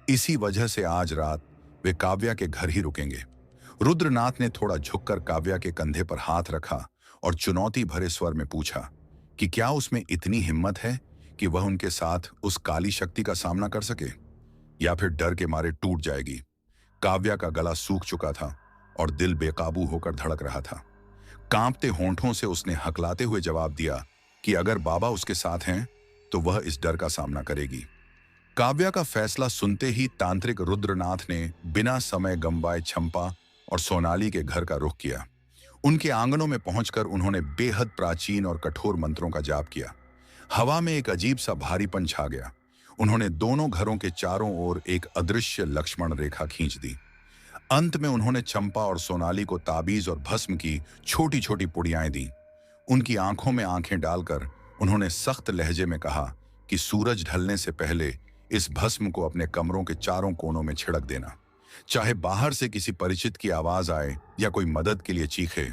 इसी वजह से आज रात वे काव्या के घर ही रुकेंगे। रुद्रनाथ ने थोड़ा झुककर काव्या के कंधे पर हाथ रखा और चुनौती भरे स्वर में पूछा कि क्या उसमें इतनी हिम्मत है कि वह उनके साथ उस काली शक्ति का सामना कर सके, या फिर डर के मारे टूट जाएगी। काव्या का गला सूख चुका था और दिल बेकाबू होकर धड़क रहा था। कांपते होंठों से उसने हकलाते हुए जवाब दिया कि अगर बाबा उसके साथ हैं तो वह इस डर का सामना करेगी। काव्या का फैसला सुनते ही तांत्रिक रुद्रनाथ ने बिना समय गंवाए छंपा और सोनाली के घर का रुख किया। उनके आंगनों में पहुंचकर उन्होंने बेहद प्राचीन और कठोर मंत्रों का जाप किया। हवा में एक अजीब सा भारीपन छा गया। उन्होंने दोनों घरों के चारों ओर एक अदृश्य लक्ष्मण रेखा खींच दी। अंत में उन्होंने चंपा और सोनाली को ताबीज और भस्म की छोटी छोटी पुड़ियाएं दी। उनकी आंखों में आंखें डालकर उन्होंने सख्त लहजे में कहा कि सूरज ढलने से पहले इस भस्म को अपने कमरों के चारों कोनों में छिड़क देना। चाहे बाहर से किसी परिचित की आवाज आए या कोई मदद के लिए चीखे,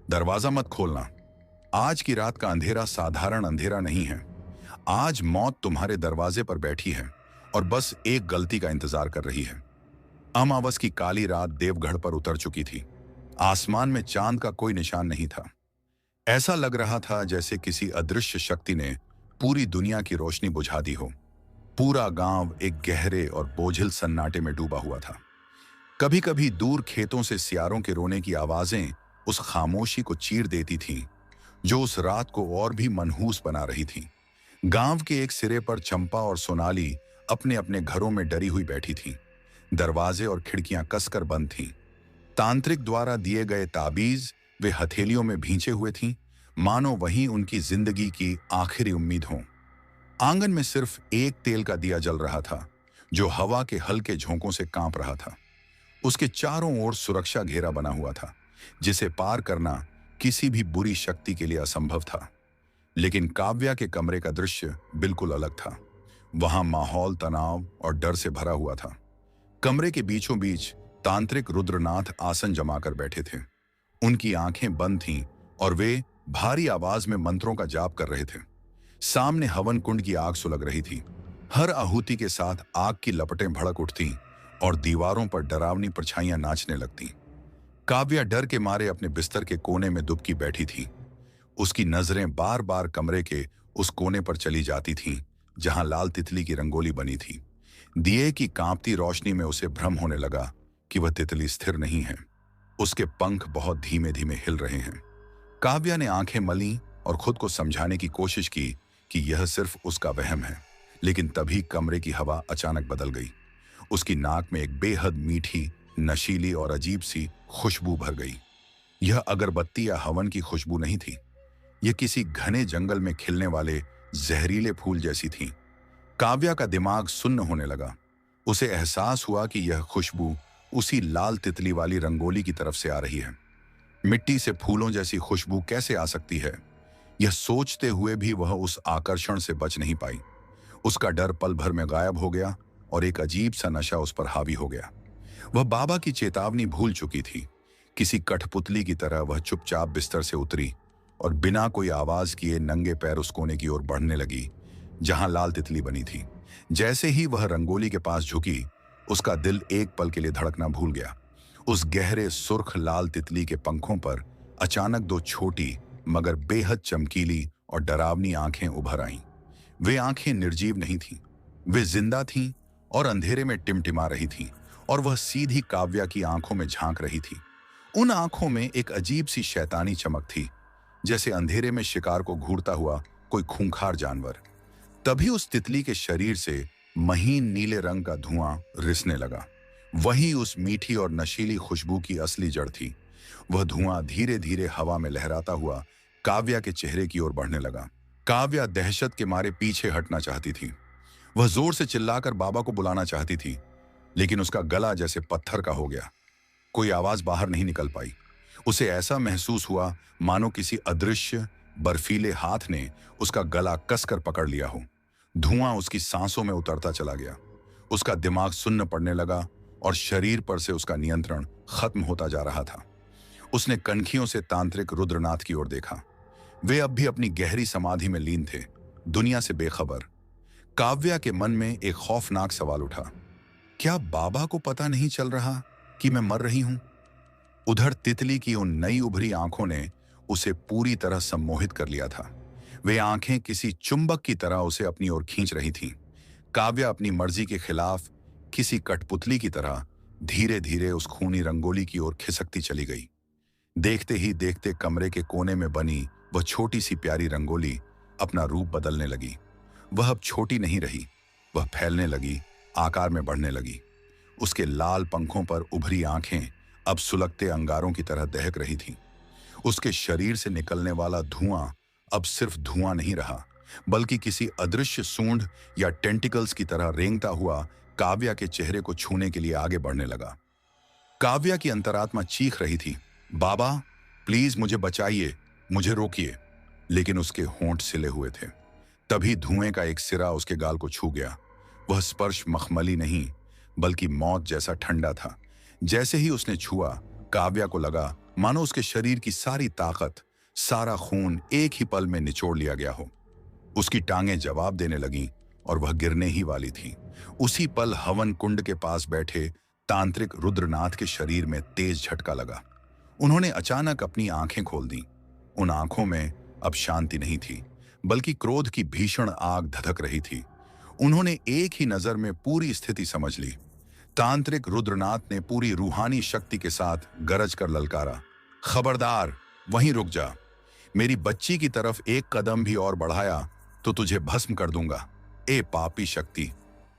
दरवाजा मत खोलना। आज की रात का अंधेरा साधारण अंधेरा नहीं है। आज मौत तुम्हारे दरवाजे पर बैठी है और बस एक गलती का इंतजार कर रही है। अमावस की काली रात देवगढ़ पर उतर चुकी थी। आसमान में चांद का कोई निशान नहीं था। ऐसा लग रहा था जैसे किसी अदृश्य शक्ति ने पूरी दुनिया की रोशनी बुझा दी हो। पूरा गांव एक गहरे और बोझिल सन्नाटे में डूबा हुआ था। कभी कभी दूर खेतों से सियारों के रोने की आवाजें उस खामोशी को चीर देती थीं, जो उस रात को और भी मनहूस बना रही थी। गांव के एक सिरे पर चंपा और सोनाली अपने अपने घरों में डरी हुई बैठी थीं। दरवाजे और खिड़कियां कसकर बंद थीं। तांत्रिक द्वारा दिए गए ताबीज वे हथेलियों में भींचे हुए थीं, मानो वहीं उनकी जिंदगी की आखिरी उम्मीद हो। आंगन में सिर्फ एक तेल का दिया जल रहा था, जो हवा के हल्के झोंकों से कांप रहा था। उसके चारों ओर सुरक्षा घेरा बना हुआ था, जिसे पार करना किसी भी बुरी शक्ति के लिए असंभव था। लेकिन काव्या के कमरे का दृश्य बिल्कुल अलग था। वहां माहौल तनाव और डर से भरा हुआ था। कमरे के बीचों बीच तांत्रिक रुद्रनाथ आसन जमाकर बैठे थे। उनकी आंखें बंद थीं और वे भारी आवाज में मंत्रों का जाप कर रहे थे। सामने हवन कुंड की आग सुलग रही थी। हर आहुति के साथ आग की लपटें भड़क उठती और दीवारों पर डरावनी परछाइयां नाचने लगती। काव्या डर के मारे अपने बिस्तर के कोने में दुबकी बैठी थी। उसकी नजरें बार बार कमरे के उस कोने पर चली जाती थीं जहां लाल तितली की रंगोली बनी थी। दिए की कांपती रोशनी में उसे भ्रम होने लगा कि वह तितली स्थिर नहीं है। उसके पंख बहुत धीमे धीमे हिल रहे हैं। काव्या ने आंखें मली और खुद को समझाने की कोशिश की कि यह सिर्फ उसका वहम है, लेकिन तभी कमरे की हवा अचानक बदल गई। उसकी नाक में एक बेहद मीठी, नशीली और अजीब सी खुशबू भर गई। यह अगरबत्ती या हवन की खुशबू नहीं थी। यह किसी घने जंगल में खिलने वाले जहरीले फूल जैसी थी। काव्या का दिमाग सुन्न होने लगा। उसे एहसास हुआ कि यह खुशबू उसी लाल तितली वाली रंगोली की तरफ से आ रही है। मिट्टी से फूलों जैसी खुशबू कैसे आ सकती है? यह सोचते हुए भी वह उस आकर्षण से बच नहीं पाई। उसका डर पल भर में गायब हो गया और एक अजीब सा नशा उस पर हावी हो गया। वह बाबा की चेतावनी भूल चुकी थी। किसी कठपुतली की तरह वह चुपचाप बिस्तर से उतरी और बिना कोई आवाज किए नंगे पैर उस कोने की ओर बढ़ने लगी जहां लाल तितली बनी थी। जैसे ही वह रंगोली के पास झुकी, उसका दिल एक पल के लिए धड़कना भूल गया। उस गहरे सुर्ख लाल तितली के पंखों पर अचानक दो छोटी मगर बेहद चमकीली और डरावनी आंखें उभर आईं। वे आंखें निर्जीव नहीं थीं, वे जिंदा थीं और अंधेरे में टिमटिमा रही थीं, और वह सीधी काव्या की आंखों में झांक रही थी। उन आंखों में एक अजीब सी शैतानी चमक थी, जैसे अंधेरे में शिकार को घूरता हुआ कोई खूंखार जानवर। तभी उस तितली के शरीर से महीन नीले रंग का धुआं रिसने लगा। वही उस मीठी और नशीली खुशबू की असली जड़ थी। वह धुआं धीरे धीरे हवा में लहराता हुआ काव्या के चेहरे की ओर बढ़ने लगा। काव्या दहशत के मारे पीछे हटना चाहती थी। वह जोर से चिल्लाकर बाबा को बुलाना चाहती थी, लेकिन उसका गला जैसे पत्थर का हो गया। कोई आवाज बाहर नहीं निकल पाई। उसे ऐसा महसूस हुआ मानो किसी अदृश्य बर्फीले हाथ ने उसका गला कसकर पकड़ लिया हो। धुआं उसकी सांसों में उतरता चला गया। उसका दिमाग सुन्न पड़ने लगा और शरीर पर से उसका नियंत्रण खत्म होता जा रहा था। उसने कनखियों से तांत्रिक रुद्रनाथ की ओर देखा। वे अब भी अपनी गहरी समाधि में लीन थे, दुनिया से बेखबर। काव्या के मन में एक खौफनाक सवाल उठा, क्या बाबा को पता नहीं चल रहा कि मैं मर रही हूं? उधर तितली की उन नई उभरी आंखों ने उसे पूरी तरह सम्मोहित कर लिया था। वे आंखें किसी चुंबक की तरह उसे अपनी ओर खींच रही थीं। काव्या अपनी मर्जी के खिलाफ किसी कठपुतली की तरह धीरे धीरे उस खूनी रंगोली की ओर खिसकती चली गई। देखते ही देखते कमरे के कोने में बनी वह छोटी सी प्यारी रंगोली अपना रूप बदलने लगी। वह अब छोटी नहीं रही, वह फैलने लगी, आकार में बढ़ने लगी। उसके लाल पंखों पर उभरी आंखें अब सुलगते अंगारों की तरह दहक रही थीं। उसके शरीर से निकलने वाला धुआं अब सिर्फ धुआं नहीं रहा, बल्कि किसी अदृश्य सूंड या टेंटिकल्स की तरह रेंगता हुआ काव्या के चेहरे को छूने के लिए आगे बढ़ने लगा। काव्या की अंतरात्मा चीख रही थी, बाबा प्लीज मुझे बचाइए, मुझे रोकिए। लेकिन उसके होंठ सिले हुए थे। तभी धुएं का एक सिरा उसके गाल को छू गया। वह स्पर्श मखमली नहीं, बल्कि मौत जैसा ठंडा था। जैसे ही उसने छुआ, काव्या को लगा मानो उसके शरीर की सारी ताकत, सारा खून एक ही पल में निचोड़ लिया गया हो। उसकी टांगें जवाब देने लगीं और वह गिरने ही वाली थी। उसी पल हवन कुंड के पास बैठे तांत्रिक रुद्रनाथ के शरीर में तेज झटका लगा। उन्होंने अचानक अपनी आंखें खोल दी। उन आंखों में अब शांति नहीं थी, बल्कि क्रोध की भीषण आग धधक रही थी। उन्होंने एक ही नजर में पूरी स्थिति समझ ली। तांत्रिक रुद्रनाथ ने पूरी रूहानी शक्ति के साथ गरज कर ललकारा, खबरदार, वहीं रुक जा। मेरी बच्ची की तरफ एक कदम भी और बढ़ाया तो तुझे भस्म कर दूंगा। ए पापी शक्ति,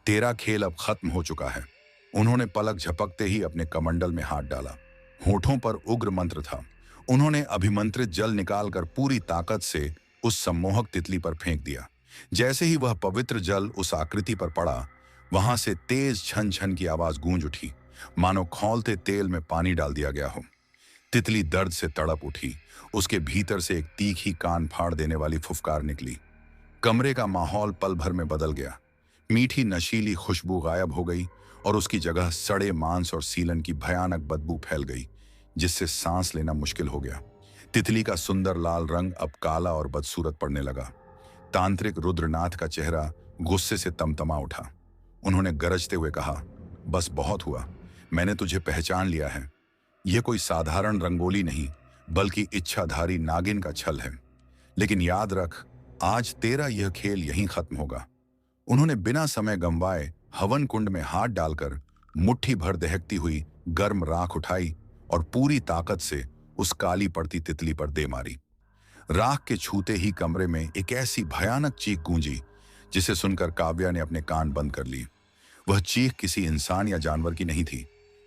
तेरा खेल अब खत्म हो चुका है। उन्होंने पलक झपकते ही अपने कमंडल में हाथ डाला। होठों पर उग्र मंत्र था। उन्होंने अभिमंत्रित जल निकालकर पूरी ताकत से उस सम्मोहक तितली पर फेंक दिया। जैसे ही वह पवित्र जल उस आकृति पर पड़ा, वहां से तेज छन छन की आवाज गूंज उठी, मानो खौलते तेल में पानी डाल दिया गया हो। तितली दर्द से तड़प उठी। उसके भीतर से एक तीखी कान फाड़ देने वाली फुफकार निकली। कमरे का माहौल पल भर में बदल गया। मीठी नशीली खुशबू गायब हो गई और उसकी जगह सड़े मांस और सीलन की भयानक बदबू फैल गई, जिससे सांस लेना मुश्किल हो गया। तितली का सुंदर लाल रंग अब काला और बदसूरत पड़ने लगा। तांत्रिक रुद्रनाथ का चेहरा गुस्से से तमतमा उठा। उन्होंने गरजते हुए कहा, बस बहुत हुआ, मैंने तुझे पहचान लिया है। यह कोई साधारण रंगोली नहीं, बल्कि इच्छाधारी नागिन का छल है। लेकिन याद रख, आज तेरा यह खेल यहीं खत्म होगा। उन्होंने बिना समय गंवाए हवन कुंड में हाथ डालकर मुट्ठी भर दहकती हुई गर्म राख उठाई और पूरी ताकत से उस काली पड़ती तितली पर दे मारी। राख के छूते ही कमरे में एक ऐसी भयानक चीख गूंजी जिसे सुनकर काव्या ने अपने कान बंद कर लिए। वह चीख किसी इंसान या जानवर की नहीं थी।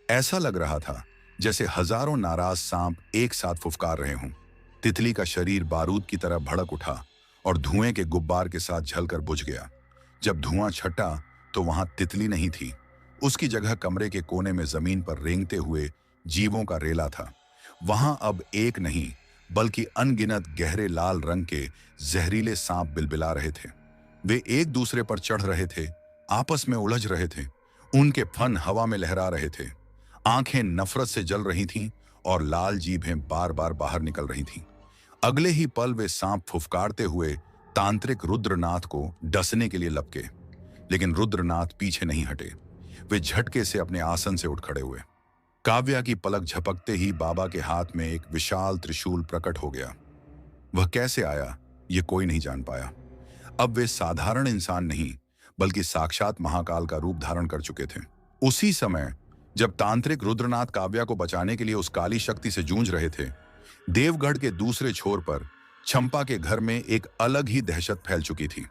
ऐसा लग रहा था जैसे हजारों नाराज सांप एक साथ फुफकार रहे हों। तितली का शरीर बारूद की तरह भड़क उठा और धुएं के गुब्बार के साथ झलकर बुझ गया। जब धुआं छटा तो वहां तितली नहीं थी। उसकी जगह कमरे के कोने में जमीन पर रेंगते हुए जीवों का रेला था। वहां अब एक नहीं बल्कि अनगिनत गहरे लाल रंग के जहरीले सांप बिलबिला रहे थे। वे एक दूसरे पर चढ़ रहे थे, आपस में उलझ रहे थे। उनके फन हवा में लहरा रहे थे। आंखें नफरत से जल रही थीं और लाल जीभें बार बार बाहर निकल रही थीं। अगले ही पल वे सांप फुफकारते हुए तांत्रिक रुद्रनाथ को डसने के लिए लपके। लेकिन रुद्रनाथ पीछे नहीं हटे। वे झटके से अपने आसन से उठ खड़े हुए। काव्या की पलक झपकते ही बाबा के हाथ में एक विशाल त्रिशूल प्रकट हो गया। वह कैसे आया, ये कोई नहीं जान पाया। अब वे साधारण इंसान नहीं बल्कि साक्षात महाकाल का रूप धारण कर चुके थे। उसी समय जब तांत्रिक रुद्रनाथ काव्या को बचाने के लिए उस काली शक्ति से जूझ रहे थे, देवगढ़ के दूसरे छोर पर चंपा के घर में एक अलग ही दहशत फैल चुकी थी।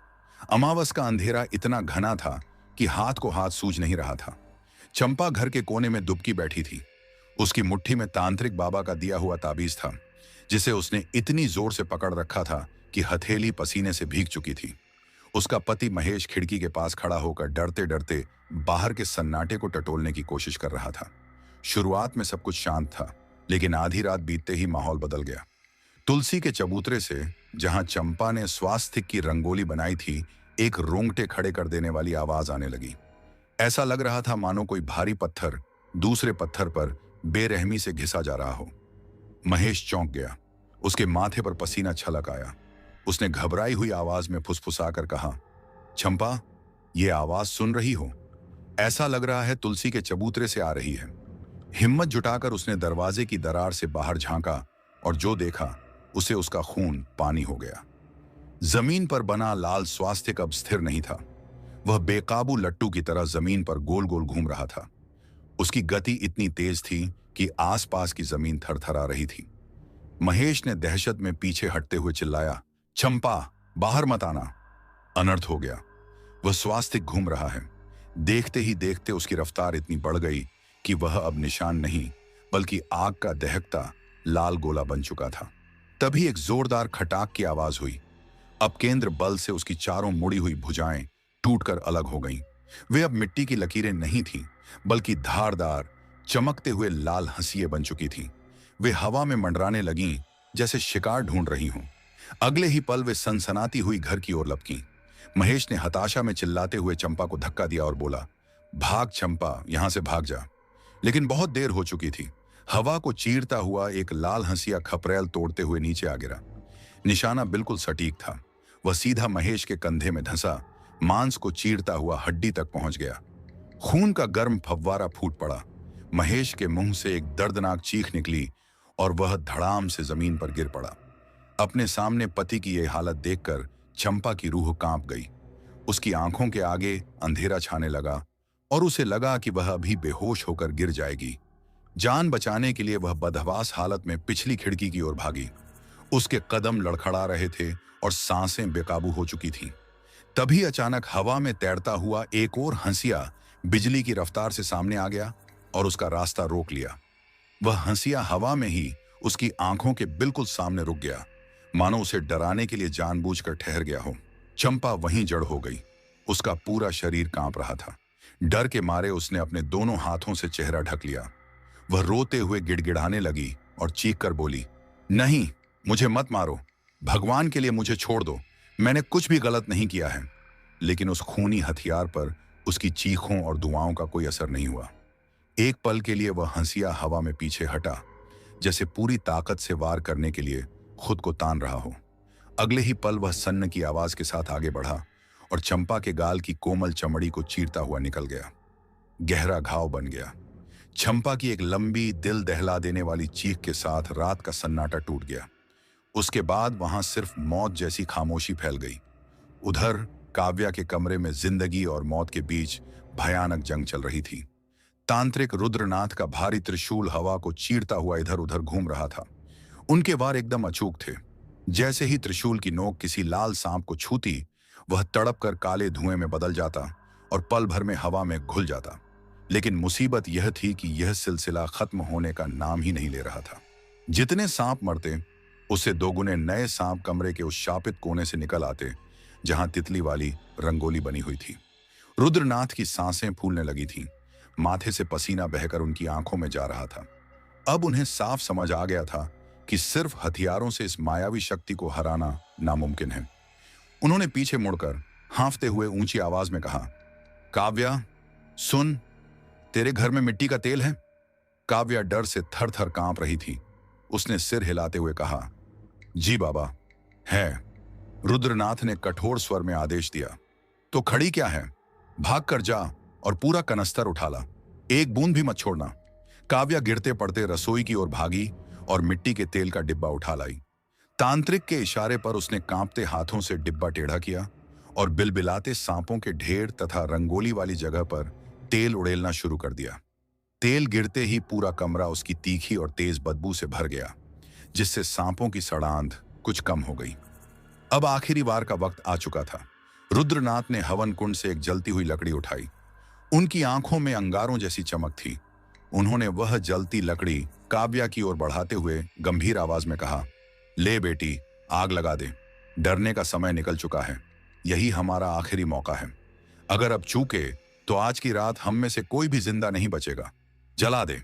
अमावस का अंधेरा इतना घना था कि हाथ को हाथ सूझ नहीं रहा था। चंपा घर के कोने में दुबकी बैठी थी। उसकी मुट्ठी में तांत्रिक बाबा का दिया हुआ ताबीज था, जिसे उसने इतनी जोर से पकड़ रखा था कि हथेली पसीने से भीग चुकी थी। उसका पति महेश खिड़की के पास खड़ा होकर डरते डरते बाहर के सन्नाटे को टटोलने की कोशिश कर रहा था। शुरुआत में सब कुछ शांत था, लेकिन आधी रात बीतते ही माहौल बदल गया। तुलसी के चबूतरे से, जहां चंपा ने स्वास्तिक की रंगोली बनाई थी, एक रोंगटे खड़े कर देने वाली आवाज आने लगी। ऐसा लग रहा था मानो कोई भारी पत्थर दूसरे पत्थर पर बेरहमी से घिसा जा रहा हो। महेश चौंक गया। उसके माथे पर पसीना छलक आया। उसने घबराई हुई आवाज में फुसफुसाकर कहा, चंपा, ये आवाज सुन रही हो? ऐसा लग रहा है तुलसी के चबूतरे से आ रही है। हिम्मत जुटाकर उसने दरवाजे की दरार से बाहर झांका और जो देखा उसे उसका खून पानी हो गया। जमीन पर बना लाल स्वास्तिक अब स्थिर नहीं था। वह बेकाबू लट्टू की तरह जमीन पर गोल गोल घूम रहा था। उसकी गति इतनी तेज थी कि आसपास की जमीन थरथरा रही थी। महेश ने दहशत में पीछे हटते हुए चिल्लाया, चंपा, बाहर मत आना। अनर्थ हो गया। वह स्वास्तिक घूम रहा है। देखते ही देखते उसकी रफ्तार इतनी बढ़ गई कि वह अब निशान नहीं बल्कि आग का दहकता लाल गोला बन चुका था। तभी एक जोरदार खटाक की आवाज हुई। अब केंद्र बल से उसकी चारों मुड़ी हुई भुजाएं टूटकर अलग हो गईं। वे अब मिट्टी की लकीरें नहीं थीं, बल्कि धारदार चमकते हुए लाल हंसियां बन चुकी थीं। वे हवा में मंडराने लगीं जैसे शिकार ढूंढ रही हों। अगले ही पल वे सनसनाती हुई घर की ओर लपकीं। महेश ने हताशा में चिल्लाते हुए चंपा को धक्का दिया और बोला, भाग चंपा, यहां से भाग जा। लेकिन बहुत देर हो चुकी थी। हवा को चीरता हुआ एक लाल हंसिया खपरेल तोड़ते हुए नीचे आ गिरा। निशाना बिल्कुल सटीक था। वह सीधा महेश के कंधे में धंसा, मांस को चीरता हुआ हड्डी तक पहुंच गया। खून का गर्म फव्वारा फूट पड़ा। महेश के मुंह से एक दर्दनाक चीख निकली और वह धड़ाम से जमीन पर गिर पड़ा। अपने सामने पति की यह हालत देखकर चंपा की रूह कांप गई। उसकी आंखों के आगे अंधेरा छाने लगा और उसे लगा कि वह अभी बेहोश होकर गिर जाएगी। जान बचाने के लिए वह बदहवास हालत में पिछली खिड़की की ओर भागी। उसके कदम लड़खड़ा रहे थे और सांसें बेकाबू हो चुकी थीं। तभी अचानक हवा में तैरता हुआ एक और हंसिया बिजली की रफ्तार से सामने आ गया और उसका रास्ता रोक लिया। वह हंसिया हवा में ही उसकी आंखों के बिल्कुल सामने रुक गया, मानो उसे डराने के लिए जानबूझकर ठहर गया हो। चंपा वहीं जड़ हो गई। उसका पूरा शरीर कांप रहा था। डर के मारे उसने अपने दोनों हाथों से चेहरा ढक लिया। वह रोते हुए गिड़गिड़ाने लगी और चीख कर बोली, नहीं, मुझे मत मारो, भगवान के लिए मुझे छोड़ दो, मैंने कुछ भी गलत नहीं किया है। लेकिन उस खूनी हथियार पर उसकी चीखों और दुआओं का कोई असर नहीं हुआ। एक पल के लिए वह हंसिया हवा में पीछे हटा, जैसे पूरी ताकत से वार करने के लिए खुद को तान रहा हो। अगले ही पल वह सन्न की आवाज के साथ आगे बढ़ा और चंपा के गाल की कोमल चमड़ी को चीरता हुआ निकल गया। गहरा घाव बन गया। चंपा की एक लंबी, दिल दहला देने वाली चीख के साथ रात का सन्नाटा टूट गया। उसके बाद वहां सिर्फ मौत जैसी खामोशी फैल गई। उधर काव्या के कमरे में जिंदगी और मौत के बीच भयानक जंग चल रही थी। तांत्रिक रुद्रनाथ का भारी त्रिशूल हवा को चीरता हुआ इधर उधर घूम रहा था। उनके वार एकदम अचूक थे। जैसे ही त्रिशूल की नोक किसी लाल सांप को छूती, वह तड़प कर काले धुएं में बदल जाता और पल भर में हवा में घुल जाता। लेकिन मुसीबत यह थी कि यह सिलसिला खत्म होने का नाम ही नहीं ले रहा था। जितने सांप मरते, उससे दोगुने नए सांप कमरे के उस शापित कोने से निकल आते जहां तितली वाली रंगोली बनी हुई थी। रुद्रनाथ की सांसें फूलने लगी थीं। माथे से पसीना बहकर उनकी आंखों में जा रहा था। अब उन्हें साफ समझ आ गया था कि सिर्फ हथियारों से इस मायावी शक्ति को हराना नामुमकिन है। उन्होंने पीछे मुड़कर हांफते हुए ऊंची आवाज में कहा, काव्या, सुन, तेरे घर में मिट्टी का तेल है? काव्या डर से थर थर कांप रही थी। उसने सिर हिलाते हुए कहा, जी बाबा, है। रुद्रनाथ ने कठोर स्वर में आदेश दिया। तो खड़ी क्या है? भाग कर जा और पूरा कनस्तर उठा ला, एक बूंद भी मत छोड़ना। काव्या गिरते पड़ते रसोई की ओर भागी और मिट्टी के तेल का डिब्बा उठा लाई। तांत्रिक के इशारे पर उसने कांपते हाथों से डिब्बा टेढ़ा किया और बिलबिलाते सांपों के ढेर तथा रंगोली वाली जगह पर तेल उड़ेलना शुरू कर दिया। तेल गिरते ही पूरा कमरा उसकी तीखी और तेज बदबू से भर गया, जिससे सांपों की सड़ांध कुछ कम हो गई। अब आखिरी वार का वक्त आ चुका था। रुद्रनाथ ने हवन कुंड से एक जलती हुई लकड़ी उठाई। उनकी आंखों में अंगारों जैसी चमक थी। उन्होंने वह जलती लकड़ी काव्या की ओर बढ़ाते हुए गंभीर आवाज में कहा, ले बेटी, आग लगा दे। डरने का समय निकल चुका है। यही हमारा आखिरी मौका है। अगर अब चूके तो आज की रात हम में से कोई भी जिंदा नहीं बचेगा। जला दे।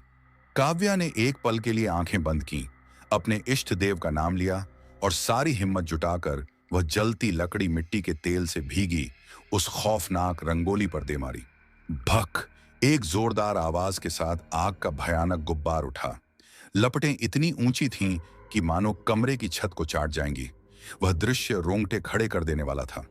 काव्या ने एक पल के लिए आंखें बंद की, अपने इष्ट देव का नाम लिया और सारी हिम्मत जुटाकर वह जलती लकड़ी मिट्टी के तेल से भीगी उस खौफनाक रंगोली पर दे मारी। भक, एक जोरदार आवाज के साथ आग का भयानक गुब्बार उठा। लपटें इतनी ऊंची थीं कि मानो कमरे की छत को चाट जाएंगी। वह दृश्य रोंगटे खड़े कर देने वाला था।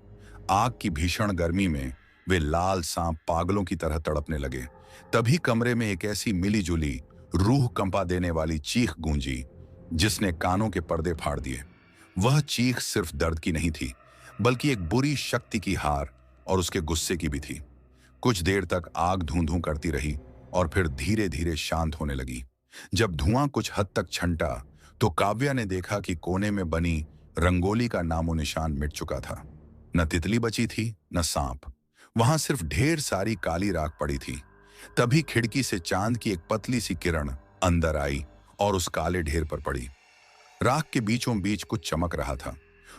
आग की भीषण गर्मी में वे लाल सांप पागलों की तरह तड़पने लगे। तभी कमरे में एक ऐसी मिलीजुली, रूह कंपा देने वाली चीख गूंजी जिसने कानों के पर्दे फाड़ दिए। वह चीख सिर्फ दर्द की नहीं थी, बल्कि एक बुरी शक्ति की हार और उसके गुस्से की भी थी। कुछ देर तक आग धूं धूं करती रही और फिर धीरे धीरे शांत होने लगी। जब धुआं कुछ हद तक छंटा तो काव्या ने देखा कि कोने में बनी रंगोली का नामो निशान मिट चुका था। न तितली बची थी, न सांप। वहां सिर्फ ढेर सारी काली राख पड़ी थी। तभी खिड़की से चांद की एक पतली सी किरण अंदर आई और उस काले ढेर पर पड़ी। राख के बीचों बीच कुछ चमक रहा था।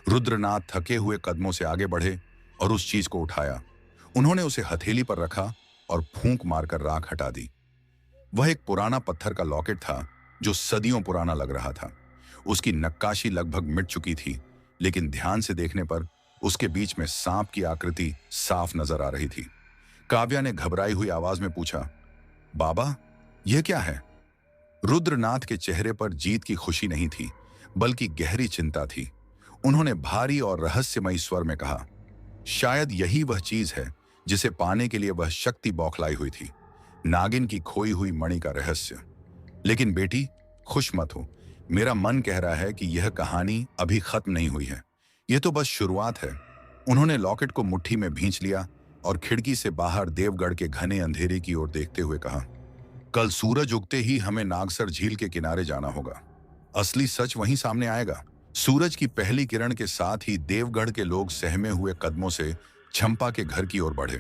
रुद्रनाथ थके हुए कदमों से आगे बढ़े और उस चीज को उठाया। उन्होंने उसे हथेली पर रखा और फूंक मारकर राख हटा दी। वह एक पुराना पत्थर का लॉकेट था जो सदियों पुराना लग रहा था। उसकी नक्काशी लगभग मिट चुकी थी, लेकिन ध्यान से देखने पर उसके बीच में सांप की आकृति साफ नजर आ रही थी। काव्या ने घबराई हुई आवाज में पूछा, बाबा, यह क्या है? रुद्रनाथ के चेहरे पर जीत की खुशी नहीं थी, बल्कि गहरी चिंता थी। उन्होंने भारी और रहस्यमयी स्वर में कहा, शायद यही वह चीज है जिसे पाने के लिए वह शक्ति बौखलाई हुई थी, नागिन की खोई हुई मणि का रहस्य। लेकिन बेटी, खुश मत हो। मेरा मन कह रहा है कि यह कहानी अभी खत्म नहीं हुई है। यह तो बस शुरुआत है। उन्होंने लॉकेट को मुट्ठी में भींच लिया और खिड़की से बाहर देवगढ़ के घने अंधेरे की ओर देखते हुए कहा, कल सूरज उगते ही हमें नागसर झील के किनारे जाना होगा। असली सच वहीं सामने आएगा। सूरज की पहली किरण के साथ ही देवगढ़ के लोग सहमे हुए कदमों से चंपा के घर की ओर बढ़े।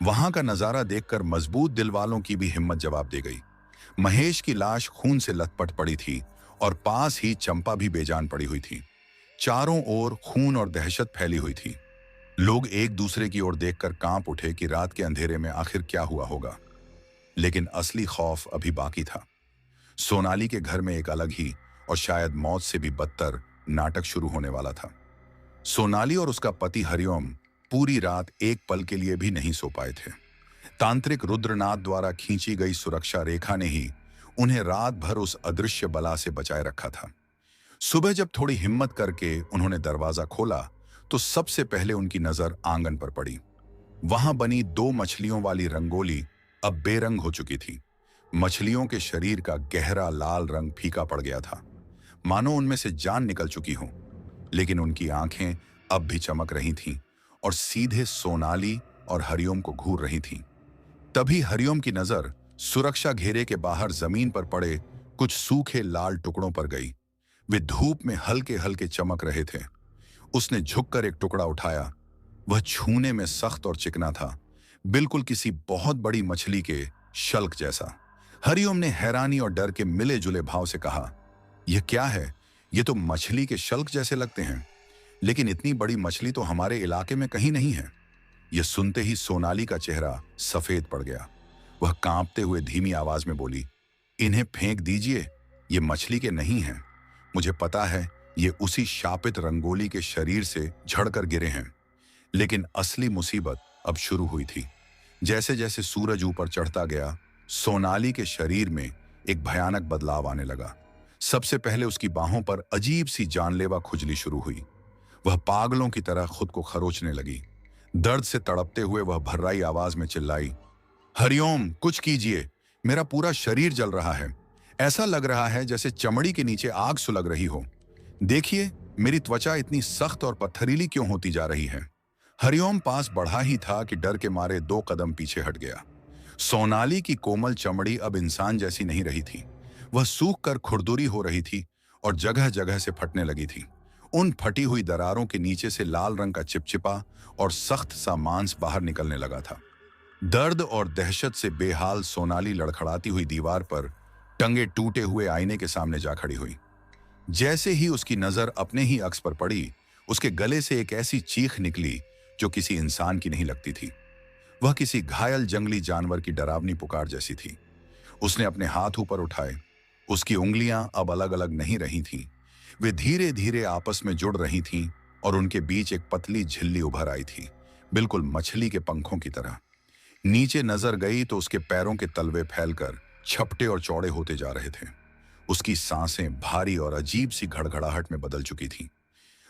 वहां का नजारा देखकर मजबूत दिल वालों की भी हिम्मत जवाब दे गई। महेश की लाश खून से लथपथ पड़ी थी और पास ही चंपा भी बेजान पड़ी हुई थी। चारों ओर खून और दहशत फैली हुई थी। लोग एक दूसरे की ओर देखकर कांप उठे कि रात के अंधेरे में आखिर क्या हुआ होगा। लेकिन असली खौफ अभी बाकी था। सोनाली के घर में एक अलग ही और शायद मौत से भी बदतर नाटक शुरू होने वाला था। सोनाली और उसका पति हरिओम पूरी रात एक पल के लिए भी नहीं सो पाए थे। तांत्रिक रुद्रनाथ द्वारा खींची गई सुरक्षा रेखा ने ही उन्हें रात भर उस अदृश्य बला से बचाए रखा था। सुबह जब थोड़ी हिम्मत करके उन्होंने दरवाजा खोला तो सबसे पहले उनकी नजर आंगन पर पड़ी। वहां बनी दो मछलियों वाली रंगोली अब बेरंग हो चुकी थी। मछलियों के शरीर का गहरा लाल रंग फीका पड़ गया था, मानो उनमें से जान निकल चुकी हो। लेकिन उनकी आंखें अब भी चमक रही थीं और सीधे सोनाली और हरिओम को घूर रही थीं। तभी हरिओम की नजर सुरक्षा घेरे के बाहर जमीन पर पड़े कुछ सूखे लाल टुकड़ों पर गई। वे धूप में हल्के हल्के चमक रहे थे। उसने झुककर एक टुकड़ा उठाया। वह छूने में सख्त और चिकना था, बिल्कुल किसी बहुत बड़ी मछली के शल्क जैसा। हरिओम ने हैरानी और डर के मिले जुले भाव से कहा, यह क्या है? ये तो मछली के शल्क जैसे लगते हैं, लेकिन इतनी बड़ी मछली तो हमारे इलाके में कहीं नहीं है। यह सुनते ही सोनाली का चेहरा सफेद पड़ गया। वह कांपते हुए धीमी आवाज में बोली, इन्हें फेंक दीजिए, ये मछली के नहीं हैं। मुझे पता है ये उसी शापित रंगोली के शरीर से झड़कर गिरे हैं। लेकिन असली मुसीबत अब शुरू हुई थी। जैसे जैसे सूरज ऊपर चढ़ता गया, सोनाली के शरीर में एक भयानक बदलाव आने लगा। सबसे पहले उसकी बाहों पर अजीब सी जानलेवा खुजली शुरू हुई। वह पागलों की तरह खुद को खरोचने लगी। दर्द से तड़पते हुए वह भर्राई आवाज में चिल्लाई, हरिओम, कुछ कीजिए, मेरा पूरा शरीर जल रहा है। ऐसा लग रहा है जैसे चमड़ी के नीचे आग सुलग रही हो। देखिए, मेरी त्वचा इतनी सख्त और पत्थरीली क्यों होती जा रही है। हरिओम पास बढ़ा ही था कि डर के मारे 2 कदम पीछे हट गया। सोनाली की कोमल चमड़ी अब इंसान जैसी नहीं रही थी। वह सूख कर खुरदुरी हो रही थी और जगह जगह से फटने लगी थी। उन फटी हुई दरारों के नीचे से लाल रंग का चिपचिपा और सख्त सा मांस बाहर निकलने लगा था। दर्द और दहशत से बेहाल सोनाली लड़खड़ाती हुई दीवार पर टंगे टूटे हुए आईने के सामने जा खड़ी हुई। जैसे ही उसकी नजर अपने ही अक्स पर पड़ी, उसके गले से एक ऐसी चीख निकली जो किसी इंसान की नहीं लगती थी। वह किसी घायल जंगली जानवर की डरावनी पुकार जैसी थी। उसने अपने हाथ ऊपर उठाए। उसकी उंगलियां अब अलग अलग नहीं रही थीं। वे धीरे धीरे आपस में जुड़ रही थीं और उनके बीच एक पतली झिल्ली उभर आई थी, बिल्कुल मछली के पंखों की तरह। नीचे नजर गई तो उसके पैरों के तलवे फैलकर छपटे और चौड़े होते जा रहे थे। उसकी सांसें भारी और अजीब सी घड़घड़ाहट में बदल चुकी थीं।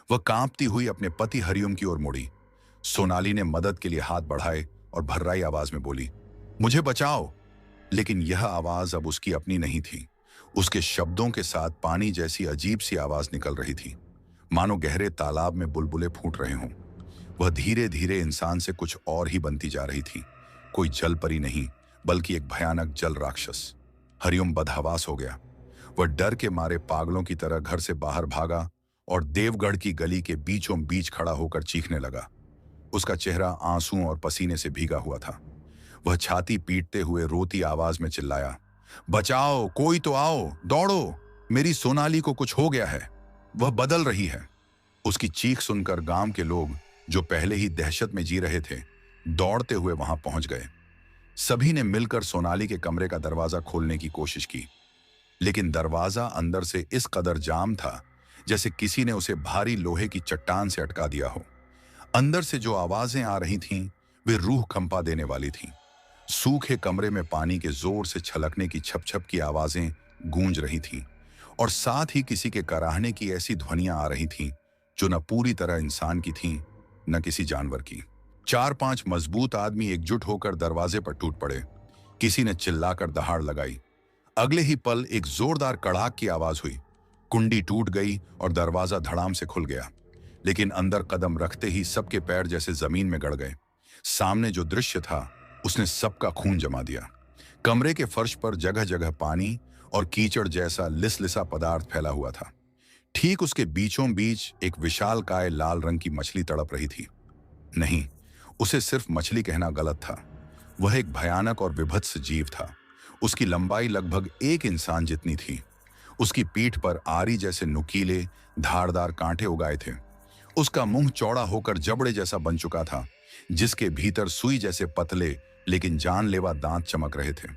वह कांपती हुई अपने पति हरिओम की ओर मुड़ी। सोनाली ने मदद के लिए हाथ बढ़ाए और भर्राई आवाज में बोली, मुझे बचाओ। लेकिन यह आवाज अब उसकी अपनी नहीं थी। उसके शब्दों के साथ पानी जैसी अजीब सी आवाज निकल रही थी, मानो गहरे तालाब में बुलबुले फूट रहे हों। वह धीरे धीरे इंसान से कुछ और ही बनती जा रही थी। कोई जल परी नहीं, बल्कि एक भयानक जल राक्षस। हरिओम बदहवास हो गया। वह डर के मारे पागलों की तरह घर से बाहर भागा और देवगढ़ की गली के बीचों बीच खड़ा होकर चीखने लगा। उसका चेहरा आंसुओं और पसीने से भीगा हुआ था। वह छाती पीटते हुए रोती आवाज में चिल्लाया, बचाओ, कोई तो आओ, दौड़ो, मेरी सोनाली को कुछ हो गया है, वह बदल रही है। उसकी चीख सुनकर गांव के लोग, जो पहले ही दहशत में जी रहे थे, दौड़ते हुए वहां पहुंच गए। सभी ने मिलकर सोनाली के कमरे का दरवाजा खोलने की कोशिश की, लेकिन दरवाजा अंदर से इस कदर जाम था जैसे किसी ने उसे भारी लोहे की चट्टान से अटका दिया हो। अंदर से जो आवाजें आ रही थीं, वे रूह कंपा देने वाली थीं। सूखे कमरे में पानी के जोर से छलकने की छप छप की आवाजें गूंज रही थीं और साथ ही किसी के कराहने की ऐसी ध्वनियां आ रही थीं जो न पूरी तरह इंसान की थीं, न किसी जानवर की। 4-5 मजबूत आदमी एकजुट होकर दरवाजे पर टूट पड़े। किसी ने चिल्लाकर दहाड़ लगाई। अगले ही पल एक जोरदार कड़ाक की आवाज हुई। कुंडी टूट गई और दरवाजा धड़ाम से खुल गया। लेकिन अंदर कदम रखते ही सबके पैर जैसे जमीन में गड़ गए। सामने जो दृश्य था, उसने सबका खून जमा दिया। कमरे के फर्श पर जगह जगह पानी और कीचड़ जैसा लिसलिसा पदार्थ फैला हुआ था। ठीक उसके बीचों बीच एक विशालकाय लाल रंग की मछली तड़प रही थी। नहीं, उसे सिर्फ मछली कहना गलत था। वह एक भयानक और विभत्स जीव था। उसकी लंबाई लगभग एक इंसान जितनी थी। उसकी पीठ पर आरी जैसे नुकीले धारदार कांटे उगाए थे। उसका मुंह चौड़ा होकर जबड़े जैसा बन चुका था, जिसके भीतर सुई जैसे पतले लेकिन जानलेवा दांत चमक रहे थे।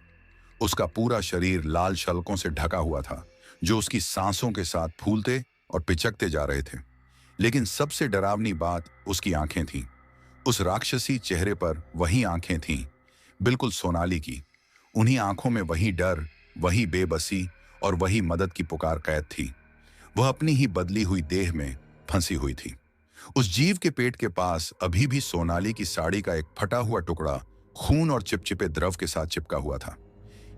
उसका पूरा शरीर लाल शल्कों से ढका हुआ था, जो उसकी सांसों के साथ फूलते और पिचकते जा रहे थे। लेकिन सबसे डरावनी बात उसकी आंखें थीं। उस राक्षसी चेहरे पर वही आंखें थीं, बिल्कुल सोनाली की। उन्हीं आंखों में वही डर, वही बेबसी और वही मदद की पुकार कैद थी। वह अपनी ही बदली हुई देह में फंसी हुई थी। उस जीव के पेट के पास अभी भी सोनाली की साड़ी का एक फटा हुआ टुकड़ा खून और चिपचिपे द्रव के साथ चिपका हुआ था।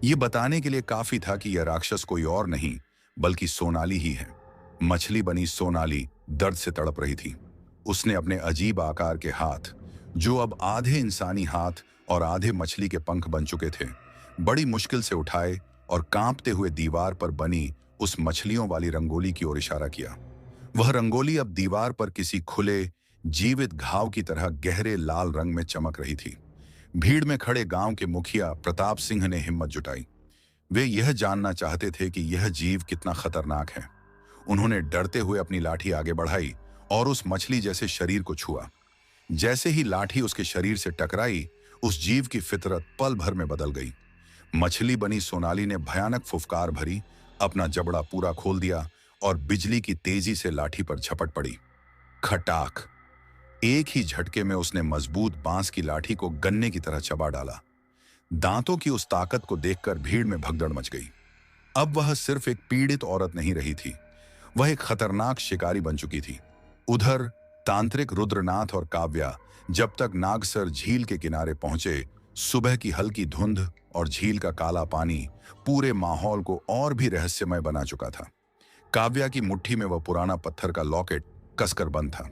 यह बताने के लिए काफी था कि यह राक्षस कोई और नहीं बल्कि सोनाली ही है। मछली बनी सोनाली दर्द से तड़प रही थी। उसने अपने अजीब आकार के हाथ, जो अब आधे इंसानी हाथ और आधे मछली के पंख बन चुके थे, बड़ी मुश्किल से उठाए और कांपते हुए दीवार पर बनी उस मछलियों वाली रंगोली की ओर इशारा किया। वह रंगोली अब दीवार पर किसी खुले जीवित घाव की तरह गहरे लाल रंग में चमक रही थी। भीड़ में खड़े गांव के मुखिया प्रताप सिंह ने हिम्मत जुटाई। वे यह जानना चाहते थे कि यह जीव कितना खतरनाक है। उन्होंने डरते हुए अपनी लाठी आगे बढ़ाई और उस मछली जैसे शरीर को छुआ। जैसे ही लाठी उसके शरीर से टकराई, उस जीव की फितरत पल भर में बदल गई। मछली बनी सोनाली ने भयानक फुफकार भरी, अपना जबड़ा पूरा खोल दिया और बिजली की तेजी से लाठी पर झपट पड़ी। खटाक! एक ही झटके में उसने मजबूत बांस की लाठी को गन्ने की तरह चबा डाला। दांतों की उस ताकत को देखकर भीड़ में भगदड़ मच गई। अब वह सिर्फ एक पीड़ित औरत नहीं रही थी, वह एक खतरनाक शिकारी बन चुकी थी। उधर तांत्रिक रुद्रनाथ और काव्या जब तक नागसर झील के किनारे पहुंचे, सुबह की हल्की धुंध और झील का काला पानी पूरे माहौल को और भी रहस्यमय बना चुका था। काव्या की मुट्ठी में वह पुराना पत्थर का लॉकेट कसकर बंद था।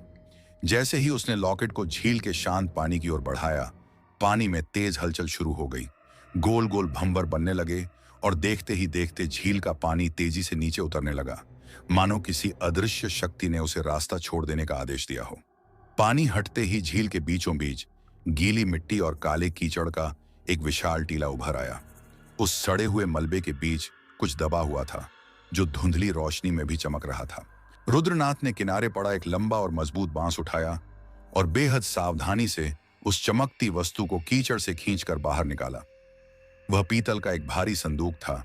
जैसे ही उसने लॉकेट को झील के शांत पानी की ओर बढ़ाया, पानी में तेज हलचल शुरू हो गई। गोल गोल भंवर बनने लगे और देखते ही देखते झील का पानी तेजी से नीचे उतरने लगा, मानो किसी अदृश्य शक्ति ने उसे रास्ता छोड़ देने का आदेश दिया हो। पानी हटते ही झील के बीचों बीच गीली मिट्टी और काले कीचड़ का एक विशाल टीला उभर आया। उस सड़े हुए मलबे के बीच कुछ दबा हुआ था, जो धुंधली रोशनी में भी चमक रहा था। रुद्रनाथ ने किनारे पड़ा एक लंबा और मजबूत बांस उठाया और बेहद सावधानी से उस चमकती वस्तु को कीचड़ से खींचकर बाहर निकाला। वह पीतल का एक भारी संदूक था,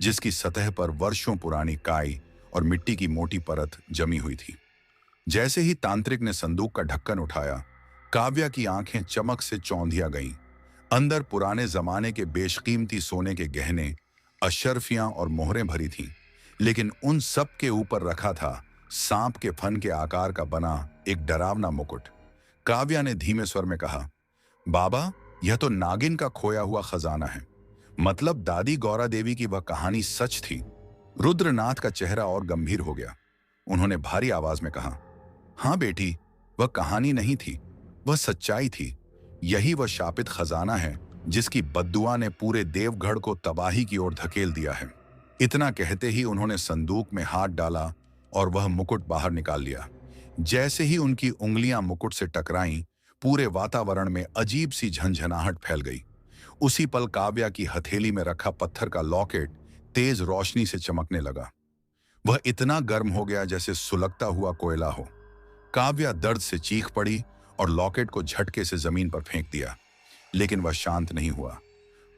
जिसकी सतह पर वर्षों पुरानी काई और मिट्टी की मोटी परत जमी हुई थी। जैसे ही तांत्रिक ने संदूक का ढक्कन उठाया, काव्या की आंखें चमक से चौंधिया गईं। अंदर पुराने जमाने के बेशकीमती सोने के गहने, अशर्फियां और मोहरें भरी थीं, लेकिन उन सब के ऊपर रखा था सांप के फन के आकार का बना एक डरावना मुकुट। काव्या ने धीमे स्वर में कहा, बाबा, यह तो नागिन का खोया हुआ खजाना है। मतलब दादी गौरा देवी की वह कहानी सच थी। रुद्रनाथ का चेहरा और गंभीर हो गया। उन्होंने भारी आवाज में कहा, हाँ बेटी, वह कहानी नहीं थी, वह सच्चाई थी। यही वह शापित खजाना है जिसकी बद्दुआ ने पूरे देवगढ़ को तबाही की ओर धकेल दिया है। इतना कहते ही उन्होंने संदूक में हाथ डाला और वह मुकुट बाहर निकाल लिया। जैसे ही उनकी उंगलियां मुकुट से टकराईं, पूरे वातावरण में अजीब सी झंझनाहट फैल गई। उसी पल काव्या की हथेली में रखा पत्थर का लॉकेट तेज रोशनी से चमकने लगा। वह इतना गर्म हो गया जैसे सुलगता हुआ कोयला हो। काव्या दर्द से चीख पड़ी और लॉकेट को झटके से जमीन पर फेंक दिया, लेकिन वह शांत नहीं हुआ।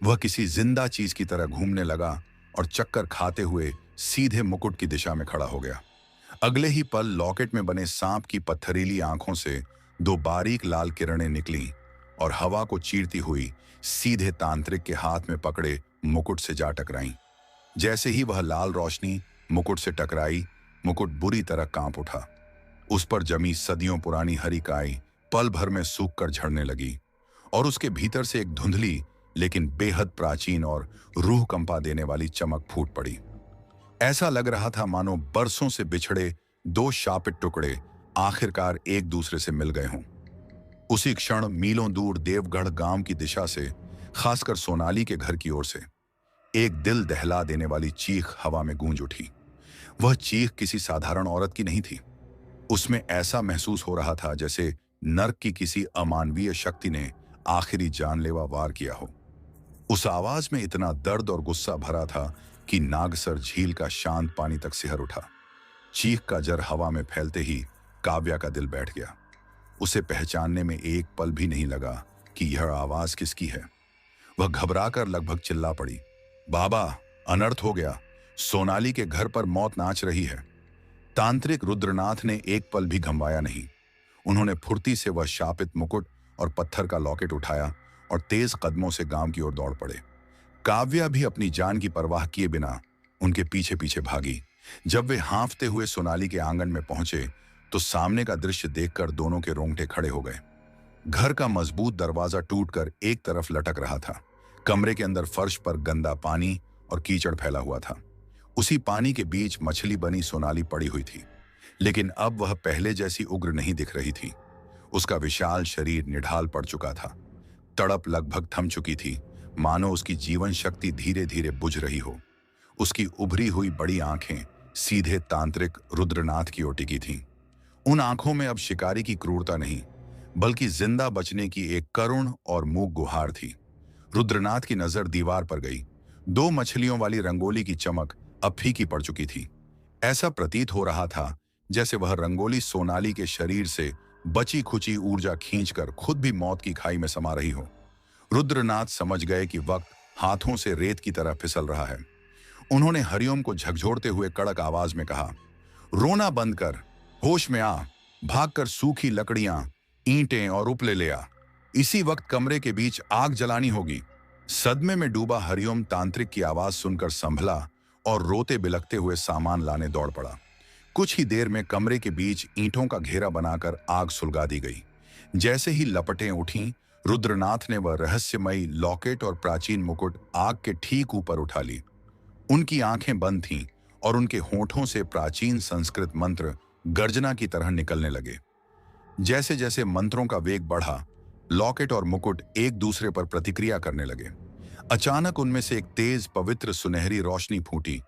वह किसी जिंदा चीज की तरह घूमने लगा और चक्कर खाते हुए सीधे मुकुट की दिशा में खड़ा हो गया। अगले ही पल लॉकेट में बने सांप की पत्थरीली आंखों से दो बारीक लाल किरणें निकलीं और हवा को चीरती हुई सीधे तांत्रिक के हाथ में पकड़े मुकुट से जा टकराईं। जैसे ही वह लाल रोशनी मुकुट से टकराई, मुकुट बुरी तरह कांप उठा। उस पर जमी सदियों पुरानी हरी काई पल भर में सूख कर झड़ने लगी और उसके भीतर से एक धुंधली लेकिन बेहद प्राचीन और रूह कंपा देने वाली चमक फूट पड़ी। ऐसा लग रहा था मानो बरसों से बिछड़े दो शापित टुकड़े आखिरकार एक दूसरे से मिल गए हों। उसी क्षण मीलों दूर देवगढ़ गांव की दिशा से, खासकर सोनाली के घर की ओर से, एक दिल दहला देने वाली चीख हवा में गूंज उठी। वह चीख किसी साधारण औरत की नहीं थी। उसमें ऐसा महसूस हो रहा था जैसे नर्क की किसी अमानवीय शक्ति ने आखिरी जानलेवा वार किया हो। उस आवाज में इतना दर्द और गुस्सा भरा था कि नागसर झील का शांत पानी तक सिहर उठा। चीख का जर हवा में फैलते ही काव्या का दिल बैठ गया। उसे पहचानने में एक पल भी नहीं लगा कि यह आवाज किसकी है। वह घबराकर लगभग चिल्ला पड़ी, बाबा, अनर्थ हो गया, सोनाली के घर पर मौत नाच रही है। तांत्रिक रुद्रनाथ ने एक पल भी घमवाया नहीं। उन्होंने फुर्ती से वह शापित मुकुट और पत्थर का लॉकेट उठाया और तेज कदमों से गांव की ओर दौड़ पड़े। काव्या भी अपनी जान की परवाह किए बिना उनके पीछे पीछे भागी। जब वे हाँफते हुए सोनाली के आंगन में पहुंचे तो सामने का दृश्य देखकर दोनों के रोंगटे खड़े हो गए। घर का मजबूत दरवाजा टूटकर एक तरफ लटक रहा था। कमरे के अंदर फर्श पर गंदा पानी और कीचड़ फैला हुआ था। उसी पानी के बीच मछली बनी सोनाली पड़ी हुई थी, लेकिन अब वह पहले जैसी उग्र नहीं दिख रही थी। उसका विशाल शरीर निढाल पड़ चुका था। तड़प लगभग थम चुकी थी, मानो उसकी जीवन शक्ति धीरे धीरे बुझ रही हो। उसकी उभरी हुई बड़ी आंखें सीधे तांत्रिक रुद्रनाथ की ओर टिकी थीं। उन आंखों में अब शिकारी की क्रूरता नहीं, बल्कि जिंदा बचने की एक करुण और मूक गुहार थी। रुद्रनाथ की नजर दीवार पर गई। दो मछलियों वाली रंगोली की चमक अब फीकी पड़ चुकी थी। ऐसा प्रतीत हो रहा था जैसे वह रंगोली सोनाली के शरीर से बची खुची ऊर्जा खींचकर खुद भी मौत की खाई में समा रही हो। रुद्रनाथ समझ गए कि वक्त हाथों से रेत की तरह फिसल रहा है। उन्होंने हरिओम को झकझोरते हुए कड़क आवाज में कहा, रोना बंद कर, होश में आ, भागकर सूखी लकड़ियां, ईंटें और उपले ले आ। इसी वक्त कमरे के बीच आग जलानी होगी। सदमे में डूबा हरिओम तांत्रिक की आवाज सुनकर संभला और रोते बिलखते हुए सामान लाने दौड़ पड़ा। कुछ ही देर में कमरे के बीच ईंटों का घेरा बनाकर आग सुलगा दी गई। जैसे ही लपटें उठीं, रुद्रनाथ ने वह रहस्यमयी लॉकेट और प्राचीन मुकुट आग के ठीक ऊपर उठा ली। उनकी आंखें बंद थीं और उनके होठों से प्राचीन संस्कृत मंत्र गर्जना की तरह निकलने लगे। जैसे जैसे मंत्रों का वेग बढ़ा, लॉकेट और मुकुट एक दूसरे पर प्रतिक्रिया करने लगे। अचानक उनमें से एक तेज पवित्र सुनहरी रोशनी फूटी,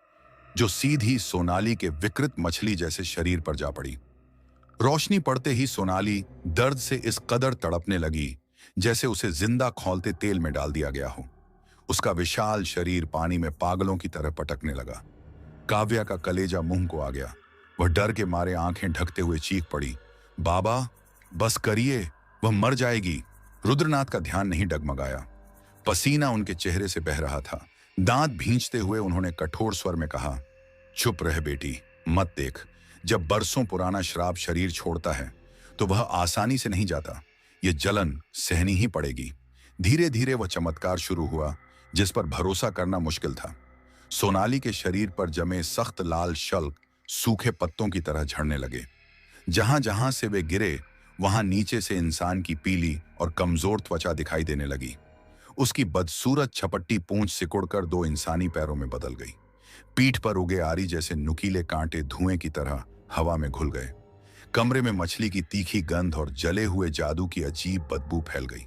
जो सीधी सोनाली के विकृत मछली जैसे शरीर पर जा पड़ी। रोशनी पड़ते ही सोनाली दर्द से इस कदर तड़पने लगी जैसे उसे जिंदा खौलते तेल में डाल दिया गया हो। उसका विशाल शरीर पानी में पागलों की तरह पटकने लगा। काव्या का कलेजा मुंह को आ गया। वह डर के मारे आंखें ढकते हुए चीख पड़ी, बाबा बस करिए, वह मर जाएगी। रुद्रनाथ का ध्यान नहीं डगमगाया। पसीना उनके चेहरे से बह रहा था। दांत भींचते हुए उन्होंने कठोर स्वर में कहा, चुप रह बेटी, मत देख। जब बरसों पुराना श्राप शरीर छोड़ता है तो वह आसानी से नहीं जाता। यह जलन सहनी ही पड़ेगी। धीरे धीरे वह चमत्कार शुरू हुआ जिस पर भरोसा करना मुश्किल था। सोनाली के शरीर पर जमे सख्त लाल शल्क सूखे पत्तों की तरह झड़ने लगे। जहां जहां से वे गिरे, वहां नीचे से इंसान की पीली और कमजोर त्वचा दिखाई देने लगी। उसकी बदसूरत छपट्टी पूंछ सिकुड़कर दो इंसानी पैरों में बदल गई। पीठ पर उगे आरी जैसे नुकीले कांटे धुएं की तरह हवा में घुल गए। कमरे में मछली की तीखी गंध और जले हुए जादू की अजीब बदबू फैल गई।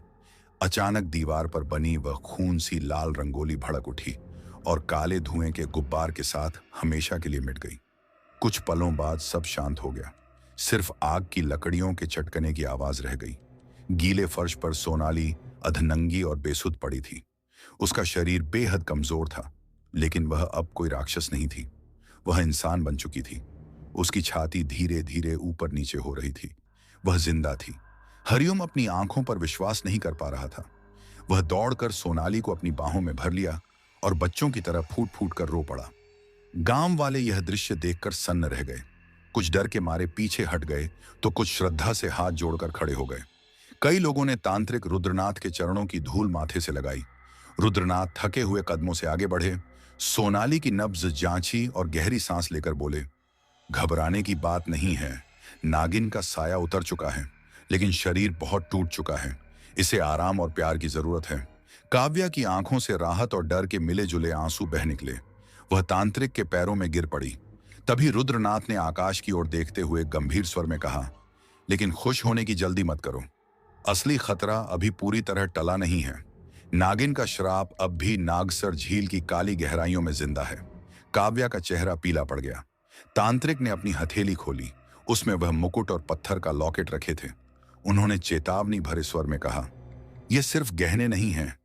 अचानक दीवार पर बनी वह खून सी लाल रंगोली भड़क उठी और काले धुएं के गुब्बार के साथ हमेशा के लिए मिट गई। कुछ पलों बाद सब शांत हो गया। सिर्फ आग की लकड़ियों के चटकने की आवाज रह गई। गीले फर्श पर सोनाली अधनंगी और बेसुध पड़ी थी। उसका शरीर बेहद कमजोर था, लेकिन वह अब कोई राक्षस नहीं थी। वह इंसान बन चुकी थी। उसकी छाती धीरे धीरे ऊपर नीचे हो रही थी। वह जिंदा थी। हरिओम अपनी आंखों पर विश्वास नहीं कर पा रहा था। वह दौड़कर सोनाली को अपनी बाहों में भर लिया और बच्चों की तरह फूट फूट कर रो पड़ा। गांव वाले यह दृश्य देखकर सन्न रह गए। कुछ डर के मारे पीछे हट गए तो कुछ श्रद्धा से हाथ जोड़कर खड़े हो गए। कई लोगों ने तांत्रिक रुद्रनाथ के चरणों की धूल माथे से लगाई। रुद्रनाथ थके हुए कदमों से आगे बढ़े, सोनाली की नब्ज जांची और गहरी सांस लेकर बोले, घबराने की बात नहीं है। नागिन का साया उतर चुका है, लेकिन शरीर बहुत टूट चुका है। इसे आराम और प्यार की जरूरत है। काव्या की आंखों से राहत और डर के मिले जुले आंसू बह निकले। वह तांत्रिक के पैरों में गिर पड़ी। तभी रुद्रनाथ ने आकाश की ओर देखते हुए गंभीर स्वर में कहा, लेकिन खुश होने की जल्दी मत करो। असली खतरा अभी पूरी तरह टला नहीं है। नागिन का श्राप अब भी नागसर झील की काली गहराइयों में जिंदा है। काव्या का चेहरा पीला पड़ गया। तांत्रिक ने अपनी हथेली खोली। उसमें वह मुकुट और पत्थर का लॉकेट रखे थे। उन्होंने चेतावनी भरे स्वर में कहा, यह सिर्फ गहने नहीं हैं।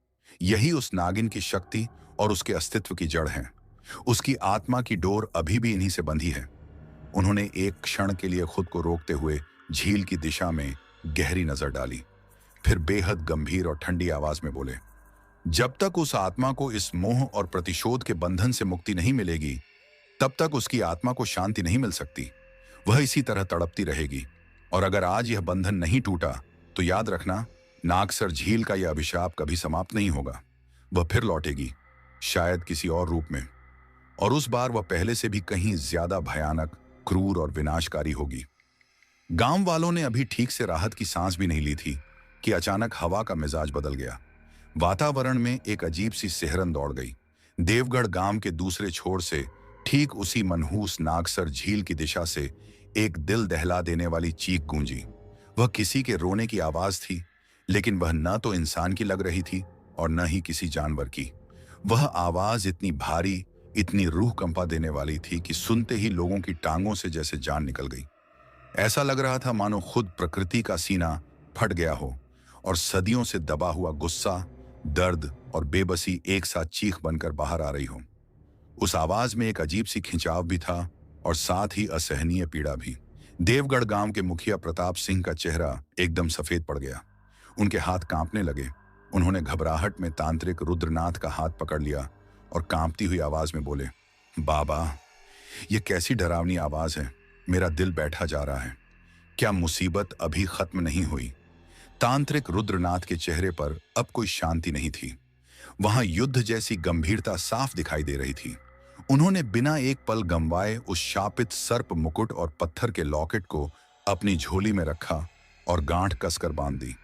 यही उस नागिन की शक्ति और उसके अस्तित्व की जड़ है। उसकी आत्मा की डोर अभी भी इन्हीं से बंधी है। उन्होंने एक क्षण के लिए खुद को रोकते हुए झील की दिशा में गहरी नजर डाली। फिर बेहद गंभीर और ठंडी आवाज में बोले, जब तक उस आत्मा को इस मोह और प्रतिशोध के बंधन से मुक्ति नहीं मिलेगी, तब तक उसकी आत्मा को शांति नहीं मिल सकती। वह इसी तरह तड़पती रहेगी। और अगर आज यह बंधन नहीं टूटा तो याद रखना, नागसर झील का यह अभिशाप कभी समाप्त नहीं होगा। वह फिर लौटेगी, शायद किसी और रूप में। और उस बार वह पहले से भी कहीं ज्यादा भयानक, क्रूर और विनाशकारी होगी। गांव वालों ने अभी ठीक से राहत की सांस भी नहीं ली थी कि अचानक हवा का मिजाज बदल गया। वातावरण में एक अजीब सी सिहरन दौड़ गई। देवगढ़ गांव के दूसरे छोर से, ठीक उसी मनहूस नागसर झील की दिशा से, एक दिल दहला देने वाली चीख गूंजी। वह किसी के रोने की आवाज थी, लेकिन वह न तो इंसान की लग रही थी और न ही किसी जानवर की। वह आवाज इतनी भारी, इतनी रूह कंपा देने वाली थी कि सुनते ही लोगों की टांगों से जैसे जान निकल गई। ऐसा लग रहा था मानो खुद प्रकृति का सीना फट गया हो और सदियों से दबा हुआ गुस्सा, दर्द और बेबसी एक साथ चीख बनकर बाहर आ रही हो। उस आवाज में एक अजीब सी खिंचाव भी था और साथ ही असहनीय पीड़ा भी। देवगढ़ गांव के मुखिया प्रताप सिंह का चेहरा एकदम सफेद पड़ गया। उनके हाथ कांपने लगे। उन्होंने घबराहट में तांत्रिक रुद्रनाथ का हाथ पकड़ लिया और कांपती हुई आवाज में बोले, बाबा, ये कैसी डरावनी आवाज है। मेरा दिल बैठा जा रहा है। क्या मुसीबत अभी खत्म नहीं हुई? तांत्रिक रुद्रनाथ के चेहरे पर अब कोई शांति नहीं थी। वहां युद्ध जैसी गंभीरता साफ दिखाई दे रही थी। उन्होंने बिना एक पल गंवाए उस शापित सर्प मुकुट और पत्थर के लॉकेट को अपनी झोली में रखा और गांठ कसकर बांध दी।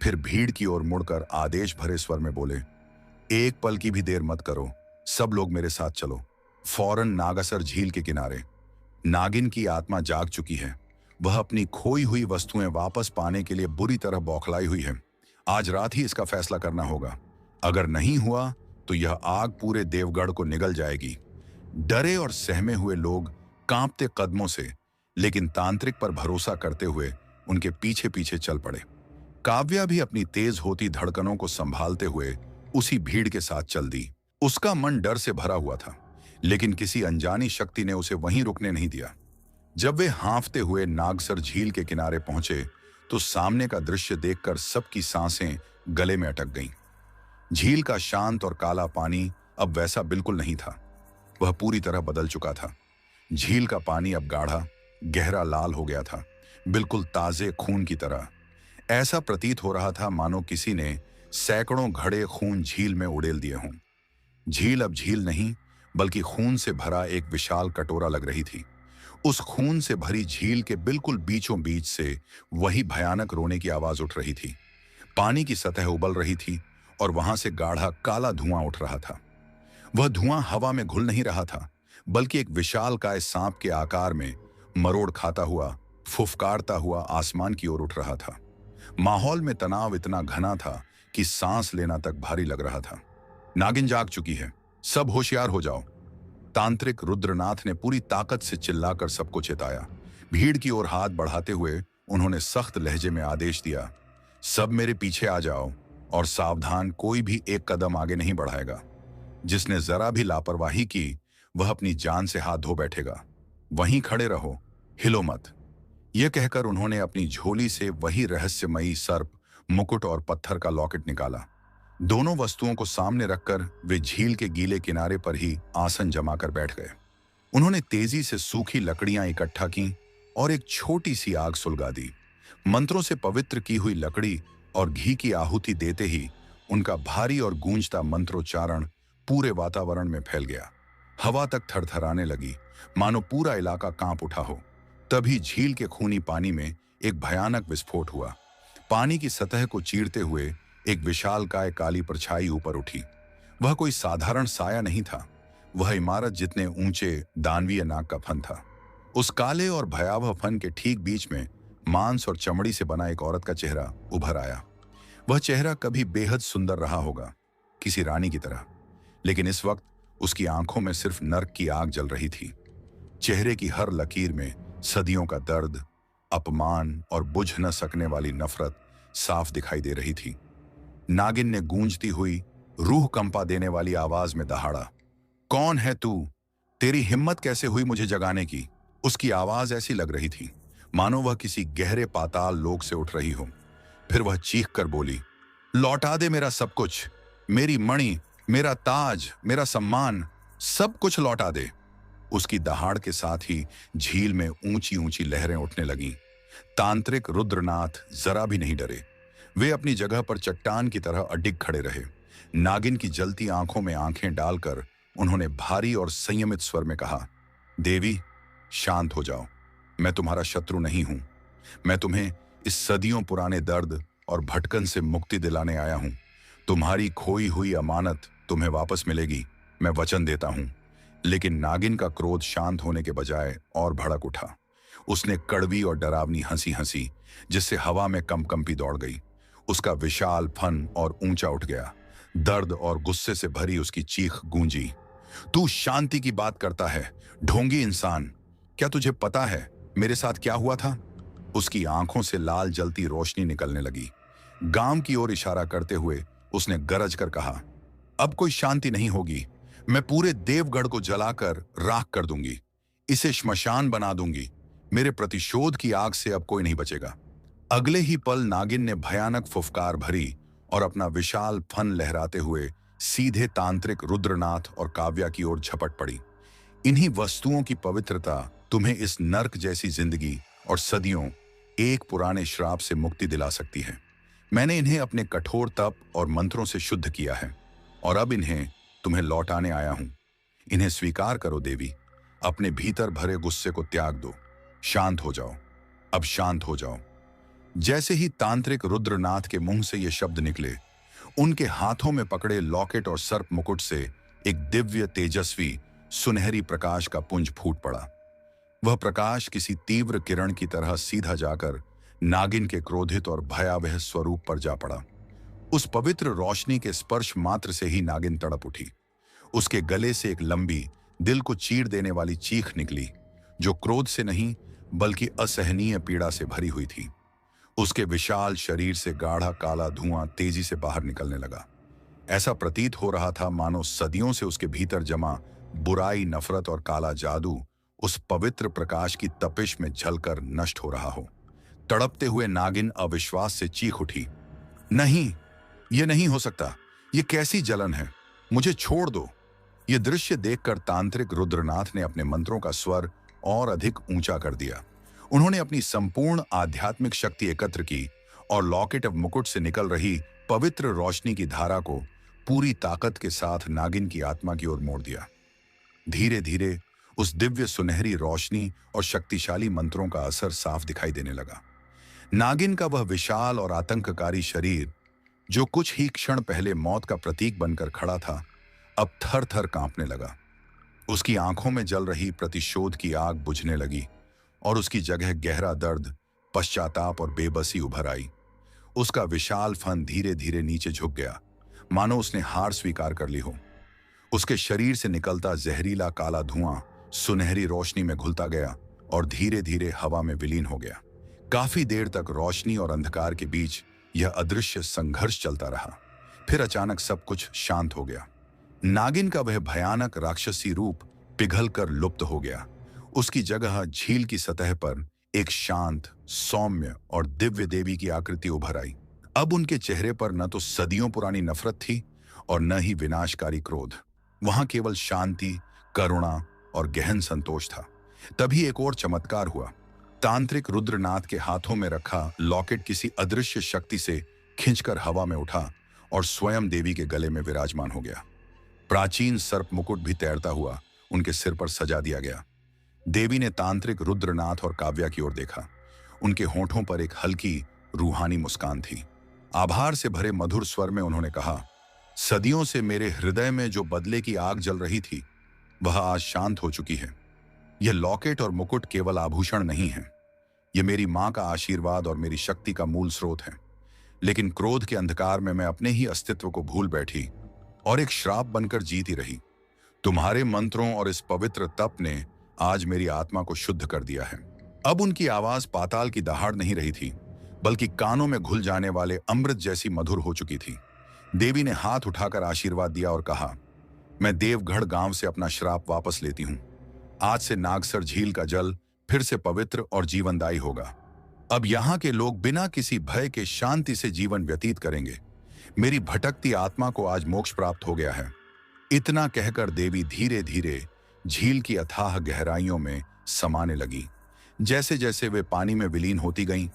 फिर भीड़ की ओर मुड़कर आदेश भरे स्वर में बोले, एक पल की भी देर मत करो, सब लोग मेरे साथ चलो। फौरन नागासर झील के किनारे। नागिन की आत्मा जाग चुकी है। वह अपनी खोई हुई वस्तुएं वापस पाने के लिए बुरी तरह बौखलाई हुई है। आज रात ही इसका फैसला करना होगा। अगर नहीं हुआ तो यह आग पूरे देवगढ़ को निगल जाएगी। डरे और सहमे हुए लोग कांपते कदमों से, लेकिन तांत्रिक पर भरोसा करते हुए उनके पीछे पीछे चल पड़े। काव्या भी अपनी तेज होती धड़कनों को संभालते हुए उसी भीड़ के साथ चल दी। उसका मन डर से भरा हुआ था, लेकिन किसी अनजानी शक्ति ने उसे वहीं रुकने नहीं दिया। जब वे हाँफते हुए नागसर झील के किनारे पहुंचे तो सामने का दृश्य देखकर सबकी सांसें गले में अटक गईं। झील का शांत और काला पानी अब वैसा बिल्कुल नहीं था। वह पूरी तरह बदल चुका था। झील का पानी अब गाढ़ा, गहरा लाल हो गया था, बिल्कुल ताजे खून की तरह। ऐसा प्रतीत हो रहा था मानो किसी ने सैकड़ों घड़े खून झील में उड़ेल दिए हों। झील अब झील नहीं, बल्कि खून से भरा एक विशाल कटोरा लग रही थी। उस खून से भरी झील के बिल्कुल बीचों बीच से वही भयानक रोने की आवाज उठ रही थी। पानी की सतह उबल रही थी और वहां से गाढ़ा काला धुआं उठ रहा था। वह धुआं हवा में घुल नहीं रहा था, बल्कि एक विशालकाय सांप के आकार में मरोड़ खाता हुआ, फुफकारता हुआ आसमान की ओर उठ रहा था। माहौल में तनाव इतना घना था कि सांस लेना तक भारी लग रहा था। नागिन जाग चुकी है, सब होशियार हो जाओ। तांत्रिक रुद्रनाथ ने पूरी ताकत से चिल्लाकर सबको चेताया। भीड़ की ओर हाथ बढ़ाते हुए उन्होंने सख्त लहजे में आदेश दिया, सब मेरे पीछे आ जाओ और सावधान, कोई भी एक कदम आगे नहीं बढ़ाएगा। जिसने जरा भी लापरवाही की वह अपनी जान से हाथ धो बैठेगा। वहीं खड़े रहो, हिलो मत। यह कहकर उन्होंने अपनी झोली से वही रहस्यमयी सर्प मुकुट और पत्थर का लॉकेट निकाला। दोनों वस्तुओं को सामने रखकर वे झील के गीले किनारे पर ही आसन जमाकर बैठ गए। उन्होंने तेजी से सूखी लकड़ियां इकट्ठा की और एक छोटी सी आग सुलगा दी। मंत्रों से पवित्र की हुई लकड़ी और घी की आहुति देते ही उनका भारी और गूंजता मंत्रोच्चारण पूरे वातावरण में फैल गया। हवा तक थरथराने लगी, मानो पूरा इलाका कांप उठा हो। तभी झील के खूनी पानी में एक भयानक विस्फोट हुआ। पानी की सतह को चीरते हुए एक विशालकाय काली परछाई ऊपर उठी। वह कोई साधारण साया नहीं था, वह इमारत जितने ऊंचे दानवीय नाग का फन था। उस काले और भयावह फन के ठीक बीच में मांस और चमड़ी से बना एक औरत का चेहरा उभर आया। वह चेहरा कभी बेहद सुंदर रहा होगा, किसी रानी की तरह, लेकिन इस वक्त उसकी आंखों में सिर्फ नर्क की आग जल रही थी। चेहरे की हर लकीर में सदियों का दर्द, अपमान और बुझ न सकने वाली नफरत साफ दिखाई दे रही थी। नागिन ने गूंजती हुई, रूह कंपा देने वाली आवाज में दहाड़ा, कौन है तू? तेरी हिम्मत कैसे हुई मुझे जगाने की? उसकी आवाज ऐसी लग रही थी मानो वह किसी गहरे पाताल लोक से उठ रही हो। फिर वह चीख कर बोली, लौटा दे मेरा सब कुछ, मेरी मणि, मेरा ताज, मेरा सम्मान, सब कुछ लौटा दे। उसकी दहाड़ के साथ ही झील में ऊंची ऊंची लहरें उठने लगीं। तांत्रिक रुद्रनाथ जरा भी नहीं डरे। वे अपनी जगह पर चट्टान की तरह अडिग खड़े रहे। नागिन की जलती आंखों में आंखें डालकर उन्होंने भारी और संयमित स्वर में कहा, देवी, शांत हो जाओ। मैं तुम्हारा शत्रु नहीं हूं। मैं तुम्हें इस सदियों पुराने दर्द और भटकन से मुक्ति दिलाने आया हूं। तुम्हारी खोई हुई अमानत तुम्हें वापस मिलेगी, मैं वचन देता हूं। लेकिन नागिन का क्रोध शांत होने के बजाय और भड़क उठा। उसने कड़वी और डरावनी हंसी हंसी, जिससे हवा में कंपकंपी दौड़ गई। उसका विशाल फन और ऊंचा उठ गया। दर्द और गुस्से से भरी उसकी चीख गूंजी। तू शांति की बात करता है, ढोंगी इंसान। क्या तुझे पता है मेरे साथ क्या हुआ था? उसकी आंखों से लाल जलती रोशनी निकलने लगी। गांव की ओर इशारा करते हुए उसने गरज कर कहा, अब कोई शांति नहीं होगी। मैं पूरे देवगढ़ को जलाकर राख कर दूंगी। इसे श्मशान बना दूंगी। मेरे प्रतिशोध की आग से अब कोई नहीं बचेगा। अगले ही पल नागिन ने भयानक फुफकार भरी और अपना विशाल फन लहराते हुए सीधे तांत्रिक रुद्रनाथ और काव्या की ओर झपट पड़ी। इन्हीं वस्तुओं की पवित्रता तुम्हें इस नर्क जैसी जिंदगी और सदियों एक पुराने श्राप से मुक्ति दिला सकती है। मैंने इन्हें अपने कठोर तप और मंत्रों से शुद्ध किया है और अब इन्हें तुम्हें लौटाने आया हूं। इन्हें स्वीकार करो देवी। अपने भीतर भरे गुस्से को त्याग दो। शांत हो जाओ। अब शांत हो जाओ। जैसे ही तांत्रिक रुद्रनाथ के मुंह से ये शब्द निकले, उनके हाथों में पकड़े लॉकेट और सर्प मुकुट से एक दिव्य तेजस्वी सुनहरी प्रकाश का पुंज फूट पड़ा। वह प्रकाश किसी तीव्र किरण की तरह सीधा जाकर नागिन के क्रोधित और भयावह स्वरूप पर जा पड़ा। उस पवित्र रोशनी के स्पर्श मात्र से ही नागिन तड़प उठी। उसके गले से एक लंबी, दिल को चीर देने वाली चीख निकली, जो क्रोध से नहीं बल्कि असहनीय पीड़ा से भरी हुई थी। उसके विशाल शरीर से गाढ़ा काला धुआं तेजी से बाहर निकलने लगा। ऐसा प्रतीत हो रहा था मानो सदियों से उसके भीतर जमा बुराई, नफरत और काला जादू उस पवित्र प्रकाश की तपिश में जलकर नष्ट हो रहा हो। तड़पते हुए नागिन अविश्वास से चीख उठी, नहीं, यह नहीं हो सकता। यह कैसी जलन है? मुझे छोड़ दो। यह दृश्य देखकर तांत्रिक रुद्रनाथ ने अपने मंत्रों का स्वर और अधिक ऊंचा कर दिया। उन्होंने अपनी संपूर्ण आध्यात्मिक शक्ति एकत्र की और लॉकेट ऑफ मुकुट से निकल रही पवित्र रोशनी की धारा को पूरी ताकत के साथ नागिन की आत्मा की ओर मोड़ दिया। धीरे धीरे उस दिव्य सुनहरी रोशनी और शक्तिशाली मंत्रों का असर साफ दिखाई देने लगा। नागिन का वह विशाल और आतंककारी शरीर, जो कुछ ही क्षण पहले मौत का प्रतीक बनकर खड़ा था, अब थर थर कांपने लगा। उसकी आंखों में जल रही प्रतिशोध की आग बुझने लगी और उसकी जगह गहरा दर्द, पश्चाताप और बेबसी उभर आई। उसका विशाल फन धीरे धीरे नीचे झुक गया, मानो उसने हार स्वीकार कर ली हो। उसके शरीर से निकलता जहरीला काला धुआं सुनहरी रोशनी में घुलता गया और धीरे धीरे हवा में विलीन हो गया। काफी देर तक रोशनी और अंधकार के बीच यह अदृश्य संघर्ष चलता रहा। फिर अचानक सब कुछ शांत हो गया। नागिन का वह भयानक राक्षसी रूप पिघलकर लुप्त हो गया। उसकी जगह झील की सतह पर एक शांत, सौम्य और दिव्य देवी की आकृति उभर आई। अब उनके चेहरे पर न तो सदियों पुरानी नफरत थी और न ही विनाशकारी क्रोध। वहां केवल शांति, करुणा और गहन संतोष था। तभी एक और चमत्कार हुआ। तांत्रिक रुद्रनाथ के हाथों में रखा लॉकेट किसी अदृश्य शक्ति से खिंचकर हवा में उठा और स्वयं देवी के गले में विराजमान हो गया। प्राचीन सर्प मुकुट भी तैरता हुआ उनके सिर पर सजा दिया गया। देवी ने तांत्रिक रुद्रनाथ और काव्या की ओर देखा। उनके होठों पर एक हल्की रूहानी मुस्कान थी। आभार से भरे मधुर स्वर में उन्होंने कहा, सदियों से मेरे हृदय में जो बदले की आग जल रही थी, वह आज शांत हो चुकी है। यह लॉकेट और मुकुट केवल आभूषण नहीं है। यह मेरी मां का आशीर्वाद और मेरी शक्ति का मूल स्रोत है। लेकिन क्रोध के अंधकार में मैं अपने ही अस्तित्व को भूल बैठी और एक श्राप बनकर जीती रही। तुम्हारे मंत्रों और इस पवित्र तप ने आज मेरी आत्मा को शुद्ध कर दिया है। अब उनकी आवाज पाताल की दहाड़ नहीं रही थी, बल्कि कानों में घुल जाने वाले अमृत जैसी मधुर हो चुकी थी। देवी ने हाथ उठाकर आशीर्वाद दिया और कहा, मैं देवगढ़ गांव से अपना श्राप वापस लेती हूं। आज से नागसर झील का जल फिर से पवित्र और जीवनदायी होगा। अब यहाँ के लोग बिना किसी भय के शांति से जीवन व्यतीत करेंगे। मेरी भटकती आत्मा को आज मोक्ष प्राप्त हो गया है। इतना कहकर देवी धीरे धीरे झील की अथाह गहराइयों में समाने लगी। जैसे जैसे वे पानी में विलीन होती गईं,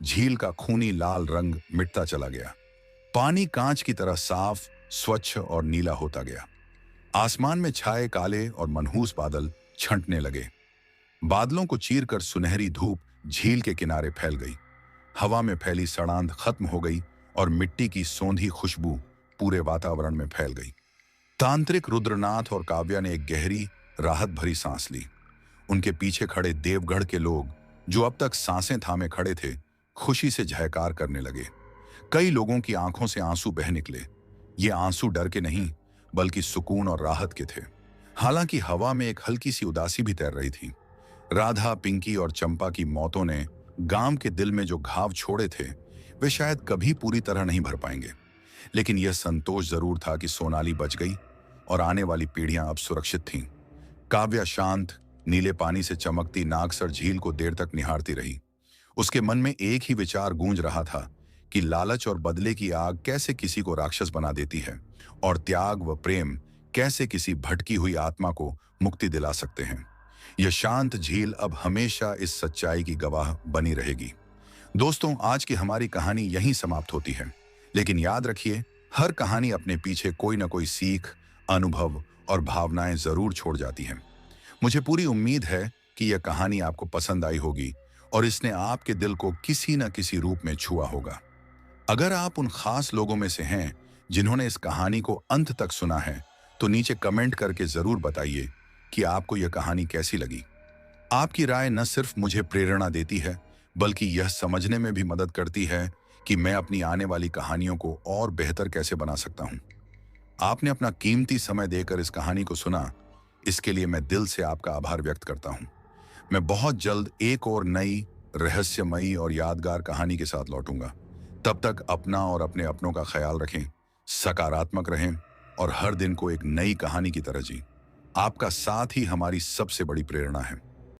झील का खूनी लाल रंग मिटता चला गया। पानी कांच की तरह साफ स्वच्छ और नीला होता गया। आसमान में छाए काले और मनहूस बादल छंटने लगे। बादलों को चीरकर सुनहरी धूप झील के किनारे फैल गई। हवा में फैली सड़ांध खत्म हो गई और मिट्टी की सौंधी खुशबू पूरे वातावरण में फैल गई। तांत्रिक रुद्रनाथ और काव्या ने एक गहरी राहत भरी सांस ली। उनके पीछे खड़े देवगढ़ के लोग, जो अब तक सांसें थामे खड़े थे, खुशी से जयकार करने लगे। कई लोगों की आंखों से आंसू बह निकले। ये आंसू डर के नहीं, बल्कि सुकून और राहत के थे। हालांकि हवा में एक हल्की सी उदासी भी तैर रही थी। राधा, पिंकी और चंपा की मौतों ने गांव के दिल में जो घाव छोड़े थे, वे शायद कभी पूरी तरह नहीं भर पाएंगे। लेकिन यह संतोष जरूर था कि सोनाली बच गई और आने वाली पीढ़ियां अब सुरक्षित थीं। काव्या शांत, नीले पानी से चमकती नागसर झील को देर तक निहारती रही। उसके मन में एक ही विचार गूंज रहा था कि लालच और बदले की आग कैसे किसी को राक्षस बना देती है, और त्याग व प्रेम कैसे किसी भटकी हुई आत्मा को मुक्ति दिला सकते हैं। यह शांत झील अब हमेशा इस सच्चाई की गवाह बनी रहेगी। दोस्तों, आज की हमारी कहानी यहीं समाप्त होती है, लेकिन याद रखिए, हर कहानी अपने पीछे कोई ना कोई सीख, अनुभव और भावनाएं जरूर छोड़ जाती हैं। मुझे पूरी उम्मीद है कि यह कहानी आपको पसंद आई होगी और इसने आपके दिल को किसी न किसी रूप में छुआ होगा। अगर आप उन खास लोगों में से हैं जिन्होंने इस कहानी को अंत तक सुना है, तो नीचे कमेंट करके जरूर बताइए कि आपको यह कहानी कैसी लगी। आपकी राय न सिर्फ मुझे प्रेरणा देती है, बल्कि यह समझने में भी मदद करती है कि मैं अपनी आने वाली कहानियों को और बेहतर कैसे बना सकता हूं। आपने अपना कीमती समय देकर इस कहानी को सुना, इसके लिए मैं दिल से आपका आभार व्यक्त करता हूं। मैं बहुत जल्द एक और नई, रहस्यमयी और यादगार कहानी के साथ लौटूंगा। तब तक अपना और अपने अपनों का ख्याल रखें, सकारात्मक रहें और हर दिन को एक नई कहानी की तरह जी। आपका साथ ही हमारी सबसे बड़ी प्रेरणा है।